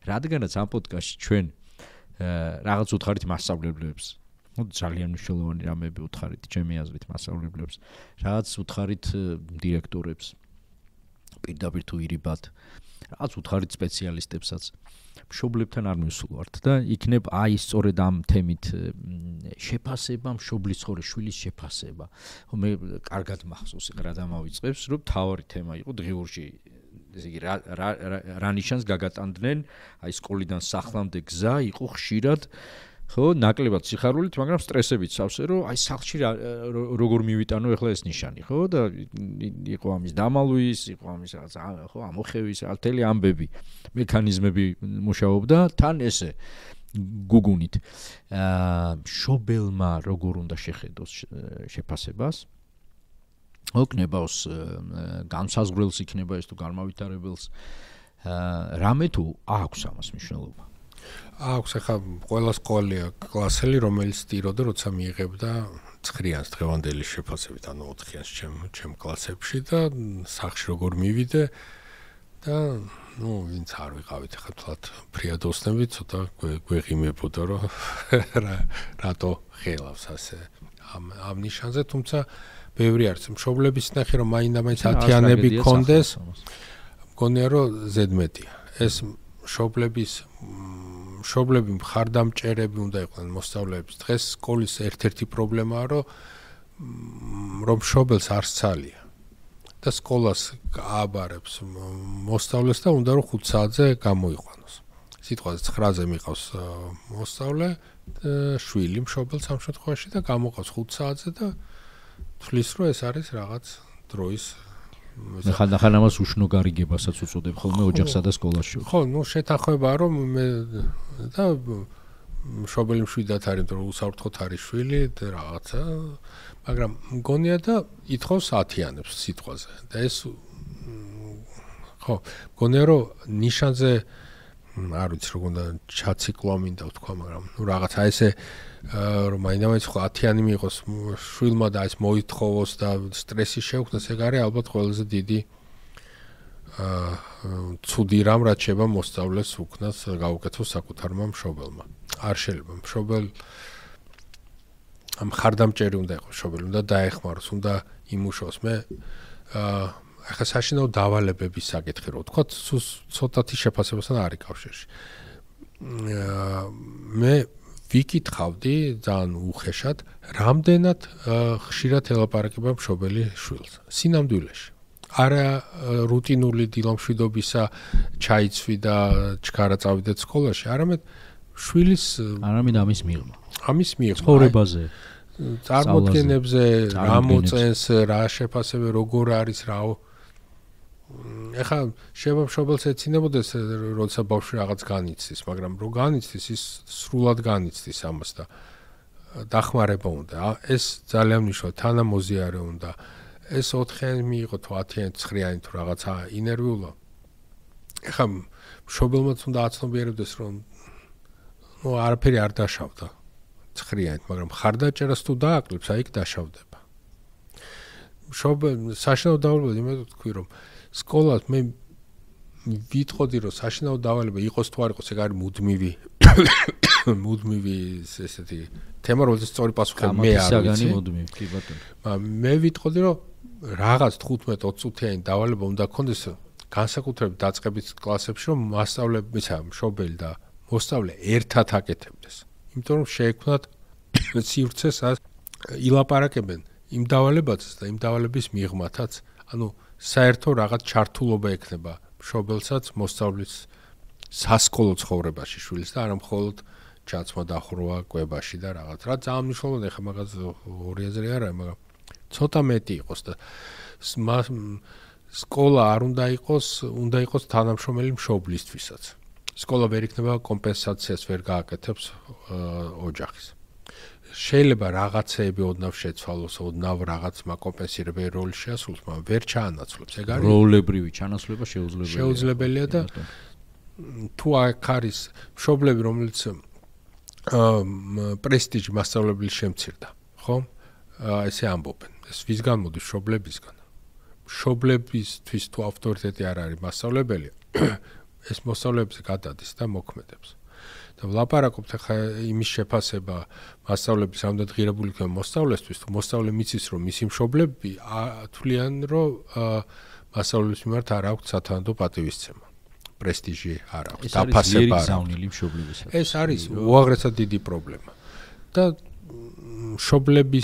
რადგანაც ამ პოდკასტში ჩვენ რაღაც უთხარით მასწავლებლებს ძალიან მნიშვნელოვანი რამეები უთხარით ჩემი აზრით მასწავლებლებს, რაღაც უთხარით დირექტორებს პირდაპირ თუ ირიბად, რაღაც უთხარით სპეციალისტებსაც მშობლებთან არ მივსულვართ და იქნებ აი სწორედ ამ თემით შეფასება, მშობლის ცხოვრების შვილის შეფასება. მე კარგად მახსოვს რა დამავიწყებს, რომ თავარი თემა იყო დღიურში ესე იგი რა ნიშანს გაგატანდნენ, აი სკოლიდან სახლამდე გზა იყო ხშირად ხო, ნაკლებად სიხარულით, მაგრამ სტრესებით სავსე, რომ აი სახლში როგორ მივიტანო ახლა ეს ნიშანი, ხო? და იყო ამის დამალვის, იყო ამის რაღაც ხო, ამოხევის, მთელი ამბები, მექანიზმები მუშაობდა, თან ესე გუგუნით. მშობელმა როგორ უნდა შეხედოს შეფასებას? ოკნებავს განსაზღვრელს იქნება ეს თუ განმავითარებელს. რამე თუ აქვს ამას მნიშვნელობა? აქვს ახლა ყველა სკოლია კლასელი რომელიც სტიროდა როცა მიიღებდა 9-იანს დღევანდელი შეფასებით ანუ 4-იანს ჩემ კლასებში და სახში როგორ მივიდე და ნუ ვინც არ ვიყავით ახლა თლათ ფრიადოსნები ცოტა გვეღიმებოდა რომ რატო ხელავს ასე ამ ნიშანზე თუმცა ბევრი არის მშობლების ნახე რომ მაინდა-მაინც 10-იანები კონდეს მგონია რომ ზედმეტია ეს მშობლები მხარდამჭერები უნდა იყვნენ მოსწავლეების. დღეს სკოლის ერთ-ერთი პრობლემაა, რომ მშობელს არ სცალია და სკოლას ააბარებს მოსწავლეს და უნდა რომ 5 საათზე გამოიყვანოს. სიტყვაზე 9-ზე მიყავს მოსწავლე, შვილი მშობელს ამ შემთხვევაში და გამოყავს 5 საათზე და თვლის რომ ეს არის რაღაც დროის მე ხანდახან ამას უშნო გარიგებასაც უწოდებ ხოლმე ოჯახსა და სკოლაში. ხო, ნუ შეთანხმებაა რომ მე და მშობელი მშვიდად არის, რომ უსაურთხოთ არის შვილი და რაღაცა, მაგრამ მგონია და ითხოვს 10-იანებს სიტყვაზე. და ეს ხო, მგონია რომ ნიშანზე არ ვიცი როგორ უნდა ჩაციკლო მინდა ვთქვა, მაგრამ ნუ რაღაცა ესე რომ მაინდა-მაინც ხო 10-იანი მიიღოს შვილმა და ეს მოითხოვოს და სტრესი შეუქმნას, ეგ არის ალბათ ყველაზე დიდი ცუდი რამ რაც შეიძლება მოსწავლეს უკნას გაუკეთოს საკუთარმა მშობელმა. არ შეიძლება მშობელ ამ ხარდამჭერი უნდა იყოს მშობელი, უნდა დაეხმაროს, უნდა იმუშაოს. მე ახლა საშინაო დავალებების საკითხი რო ვთქვა, ცოტათი შეფასებასთან არის კავშირში. მე ვიკითხავდი ძალიან უხეშად, რამდენად ხშირად ელაპარაკება მშობელი შვილს სინამდვილეში. არა რუტინული დილამშვიდობისა ჩაიცვი და ჩქარა წავიდეთ სკოლაში, არამედ შვილის არამედ ამის მიღმა. ამის მიღმა. ცხოვრებაზე, წარმოდგენებზე, რა მოწენს, რა შეფასება, როგორ არის, რა ეხლა შეიძლება მშობელს ეცინებოდეს როცა ბავშვი რაღაც განიცდის, მაგრამ რო განიცდის ის სრულად განიცდის ამას და დახმარება უნდა. ეს ძალიან მნიშვნელოვანია, თანამოზიარე უნდა. ეს 4-იანი მიიღო თუ 10-იანი, 9-იანი თუ რაღაცა ინერვიულა. ეხლა მშობელმაც უნდა აცნობიერებდეს რომ ნუ არაფერი არ დაშავდა 9-იანით, მაგრამ ხარდაჭერას თუ დააკლებს, აი იქ დაშავდება. საშინაო დავალება იმედად თქვი რომ სკოლას მე ვიტყოდი რომ საშინაო დავალება იყოს თუ არ იყოს, ეგ არის მუდმივი ესეთი თემა, რომელზეც სწორი პასუხი მე არ ვიცი. კი ბატონო. მე ვიტყოდი რომ რაღაც 15-20 წუთიანი დავალება უნდა ქონდეს განსაკუთრებით დაწყებით კლასებში, რომ მასწავლებელისა, მშობელი და მოსწავლე ერთად აკეთებდეს. იმიტომ რომ შეექმნათ სივრცეს ილაპარაკებენ იმ დავალებაცს და იმ დავალების მიღმათაც, ანუ საერთო რაღაც ჩართულობა ექნება მშობელსაც, მოსწავლის სასკოლო ცხოვრებაში შვილის და არა მხოლოდ ჩაცმა დახურვა კვებაში და რაღაც. რა ძალიან მნიშვნელოვანია, ხა მაგას ორი აზრი არა, მაგრამ ცოტა მეტი იყოს და სკოლა არ უნდა იყოს თანამშრომელი მშობლისთვისაც. სკოლა ვერ იქნება კომპენსაციას ვერ გააკეთებს ოჯახის. შეიძლება რაღაცეები ოდნავ შეცვალოს, ოდნავ რაღაც მაკომპენსირებელ როლი შეასრულოს, მაგრამ ვერ ჩაანაცვლებს. ეგ არის როლებრივი ჩანაცვლება შეუძლებელია და თუ აქ არის მშობლები, რომელიც პრესტიჟი მასწავლებლის შემცირდა, ხო? ესე ამბობენ. ეს ვისგან მოდის? მშობლებისგან. მშობლებისთვის თუ ავტორიტეტი არ არის მასწავლებელი, ეს მოსწავლეებზე გადადის და მოქმედებს. და ვლაპარაკობთ ახლა იმის შეფასება მასწავლებლების რამდენად ღირებული იქნება მოსწავლესთვის, თუ მოსწავლე მიცის, რომ მისი მშობლები თვლიან, რომ მასწავლებლის მიმართ არ აქვს სათანადო პატივისცემა. პრესტიჟი არ აქვს, დაფასება არ აქვს. ეს არის უაღრესად დიდი პრობლემა. და მშობლების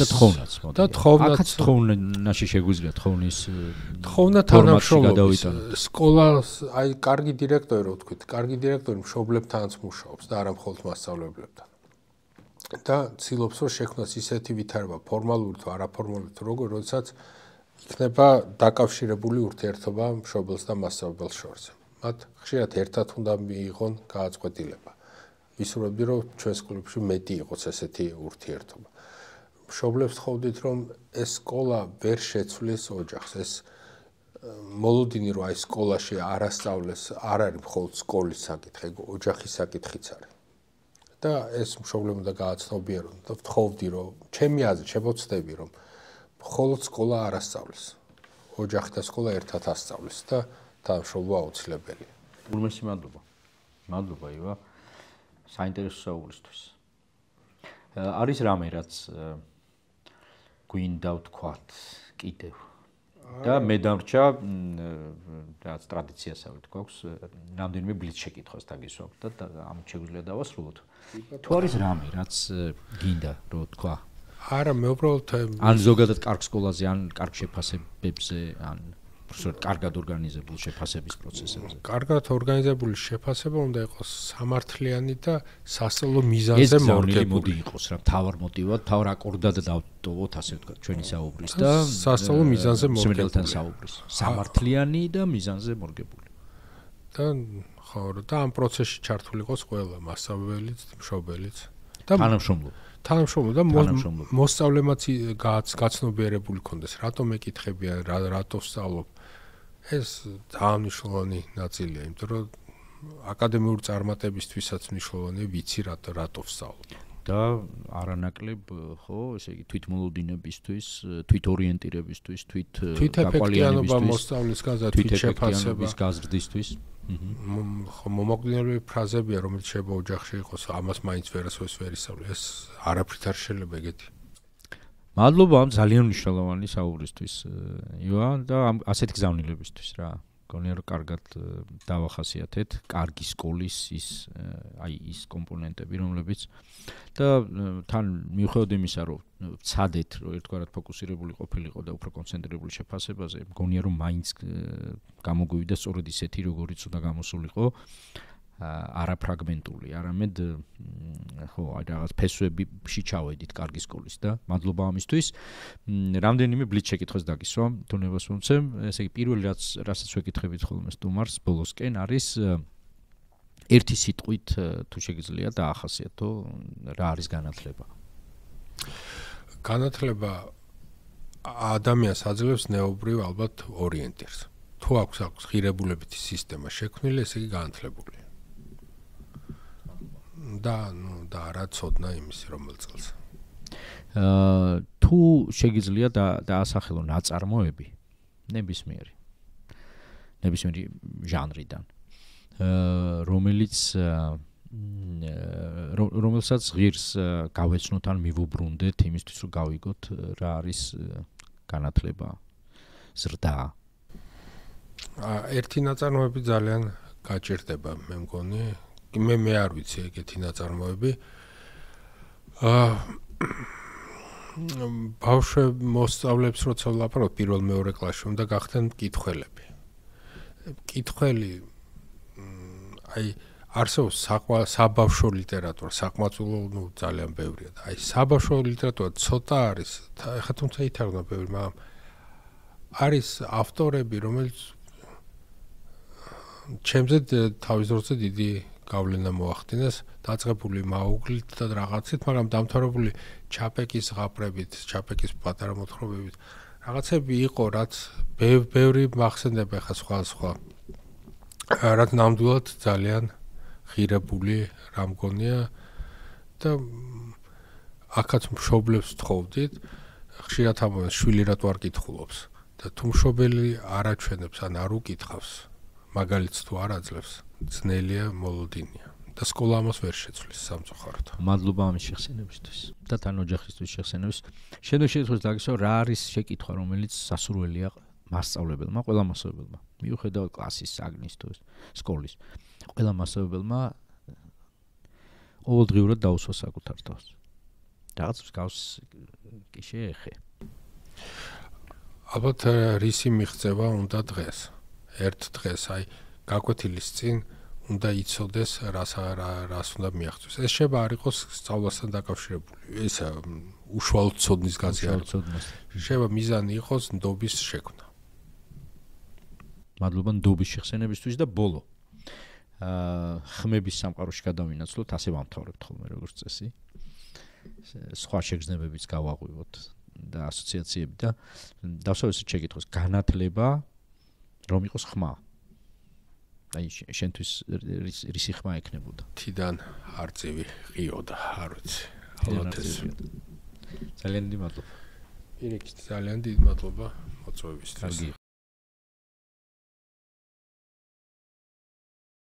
და თხოვნაც თხოვნაში შეგვიძლია თხოვნა თანამშრომლობის სკოლას აი კარგი დირექტორი რო ვთქვით, კარგი დირექტორი მშობლებთანაც მუშაობს და არა მხოლოდ მასწავლებლებთან. და ცდილობს რომ შექმნას ისეთი ვითარება, ფორმალური თუ არაფორმალური თუ როგორ, როდესაც იქნება დაკავშირებული ურთიერთობა მშობელს და მასწავლებელს შორის. მათ ხშირად ერთად უნდა მიიღონ გააწყვეტილება. ვისურვებდი რომ ჩვენს კლუბში მეტი იყოს ესეთი ურთიერთობა. მშობლებს თხოვდით რომ ეს სკოლა ვერ შეცვლის ოჯახს, ეს მოლოდინი რომ აი სკოლაში არასწავლეს, არ არის მხოლოდ სკოლის საკითხი, ოჯახის საკითხიც არის. და ეს მშობლებმა უნდა გააცნობიერონ და ვთხოვდი რომ ჩემი აზრით შემოცდები რომ მხოლოდ სკოლა არასწავლეს, ოჯახი და სკოლა ერთად ასწავლეს და თანამშრომლობა აუცილებელია. ურმესი მადლობა. მადლობა ივა. საინტერესო საუბრისთვის. არის რამე რაც გვინდა ვთქვათ კიდევ. და მე დამრჩა რაც ტრადიციასავით გვაქვს, რამდენიმე ბლიც შეკითხვას დაგისვამთ და ამ შეგვიძლია დავასრულოთ. თუ არის რამე რაც გინდა რომ ვთქვა? არა, მე უბრალოდ ან ზოგადად კარგ სკოლაზე, ან კარგ შეფასებებზე, ან პროფესორ კარგად ორგანიზებულ შეფასების პროცესებზე. კარგად ორგანიზებული შეფასება უნდა იყოს სამართლიანი და სასწავლო მიზანზე მორგებული იყოს, რა მთავარ მოტივად, მთავარ აკორდად დავტოვოთ, ასე ვთქვათ, ჩვენი საუბრის და სასწავლო მიზანზე მორგებული. საუბრის. სამართლიანი და მიზანზე მორგებული. და ხო, და ამ პროცესში ჩართული იყოს ყველა, მასწავლებელიც, მშობელიც და თანამშრომლობა და მოსწავლემაც გაცნობიერებული კონდეს, რატომ ეკითხებიან, რატო ვსწავლობ. ეს ძალიან მნიშვნელოვანი ნაწილია, იმიტომ რომ აკადემიური წარმატებისთვისაც მნიშვნელოვანია ვიცი რატო ვსწავლობ. და არანაკლებ ხო, ესე იგი თვითმოლოდინებისთვის, თვითორიენტირებისთვის, თვითეფექტიანობა მოსწავლის გაზრდა, თვითშეფასების გაზრდისთვის. ხო, მომაკვდინებელი ფრაზებია, რომელიც შეიძლება ოჯახში იყოს, ამას მაინც ვერასოდეს ვერ ისწავლე. ეს არაფრით არ შეიძლება ეგეთი. მადლობა ამ ძალიან მნიშვნელოვანი საუბრისთვის, ივა, და ასეთი გზავნილებისთვის რა. გონია რომ კარგად დავახასიათეთ, კარგი სკოლის ის კომპონენტები, რომლებიც და თან მიუხედავად იმისა, რომ ვცადეთ, რომ ერთგვარად ფოკუსირებული ყოფილიყო და უფრო კონცენტრირებული შეფასებაზე, მგონია რომ მაინც გამოგვივიდა სწორედ ისეთი, როგორიც უნდა გამოსულიყო, არაფრაგმენტული, არამედ ხო, რაღაც ფესვებში ჩავედით კარგი სკოლის და მადლობა ამისთვის. რამდენიმე ბლიც შეკითხვას დაგისვამ, თუნებას მომცემ, ესე იგი პირველი რასაც ვეკითხებით ხოლმე სტუმარს ბოლოსკენ არის ერთი სიტყვით თუ შეგიძლია დაახასიათო რა არის განათლება. განათლება ადამიანს აძლევს ნეობრივ ალბათ ორიენტირს. თუ აქვს ღირებულებითი სისტემა შექმნილი, ესე იგი განათლებულია. და რა ცოდნა იმის რომელ წელს. თუ შეგიძლია დაასახელო ნაწარმოები ნებისმიერი ჟანრიდან, რომელსაც ღირს გავეცნოთ ან მივუბრუნდეთ იმისთვის რომ გავიგოთ რა არის განათლება, ზრდა. ერთი ნაწარმოები ძალიან გაჭირდება, მე მგონი. მე არ ვიცი ეგეთი ნაწარმოები. ბავშვებს მოსწავლებს როცა ვლაპარაკობ პირველ მეორე კლასში უნდა გახდნენ მკითხველები. მკითხველი აი არსებობს საბავშვო ლიტერატურა, საკმაყოფილო, ძალიან ბევრია და აი საბავშვო ლიტერატურა ცოტა არის, ეხლა თუმცა ითარგმნა ბევრი, მაგრამ არის ავტორები, რომელიც ჩემზე თავის დროზე დიდი გავლენა მოახდინეს, დაწყებული მაუგლით და რაღაცით, მაგრამ დამთავრებული ჩაპეკის ღაპრებით, ჩაპეკის პატარა მოთხრობებით. რაღაცები იყო, რაც ბევრი მახსენდება ხა სხვა. რაც ნამდვილად ძალიან ღირებული რა მგონია და აქაც მშობლებს თხოვდით, ხშირად ამბობენ შვილი რატო არ კითხულობს და თუ მშობელი არ აჩვენებს ან არ უკითხავს, მაგალითს თუ არ აძლევს, ძნელია მოლოდინია და სკოლა ამას ვერ შეცვლის სამწუხაროდ. მადლობა ამის შეხსენებისთვის და თან ოჯახისთვის შეხსენების. შენო შეიტყვეს დაგისვა რა არის შეკითხვა, რომელიც სასურველია მასწავლებელმა, ყველა მასწავლებელმა. მიუხედავად კლასის, საგნის თუ სკოლის. ყველა მასწავლებელმა ყოველდღიურად დაუსვა საკუთარ თავს. რაღაც მსგავს კი შეეხე. ალბათ რისი მიღწევა უნდა დღეს. ერთ დღეს აი გაკვეთილის წინ უნდა იცოდეს რას უნდა მიაღწიოს. ეს შეიძლება არ იყოს სწავლასთან დაკავშირებული. ეს უშუალოდ ცოდნის გაზიარება. შეიძლება მიზანი იყოს ნდობის შექმნა. მადლობა ნდობის შეხსენებისთვის და ბოლო. ხმების სამყაროში გადავინაცვლოთ, ასე ვამთავრებთ ხოლმე როგორც წესი. სხვა შეგრძნებებიც გავაღვივოთ და ასოციაციები და დავსავსეთ შეკითხოს განათლება რომ იყოს ხმა. აი შენთვის რისი ხმა ექნებოდა? თიდან არწივი ყიოდა, არ ვიცი. ალბათ ეს. ძალიან დიდი მადლობა. პირიქით ძალიან დიდი მადლობა მოწვევისთვის.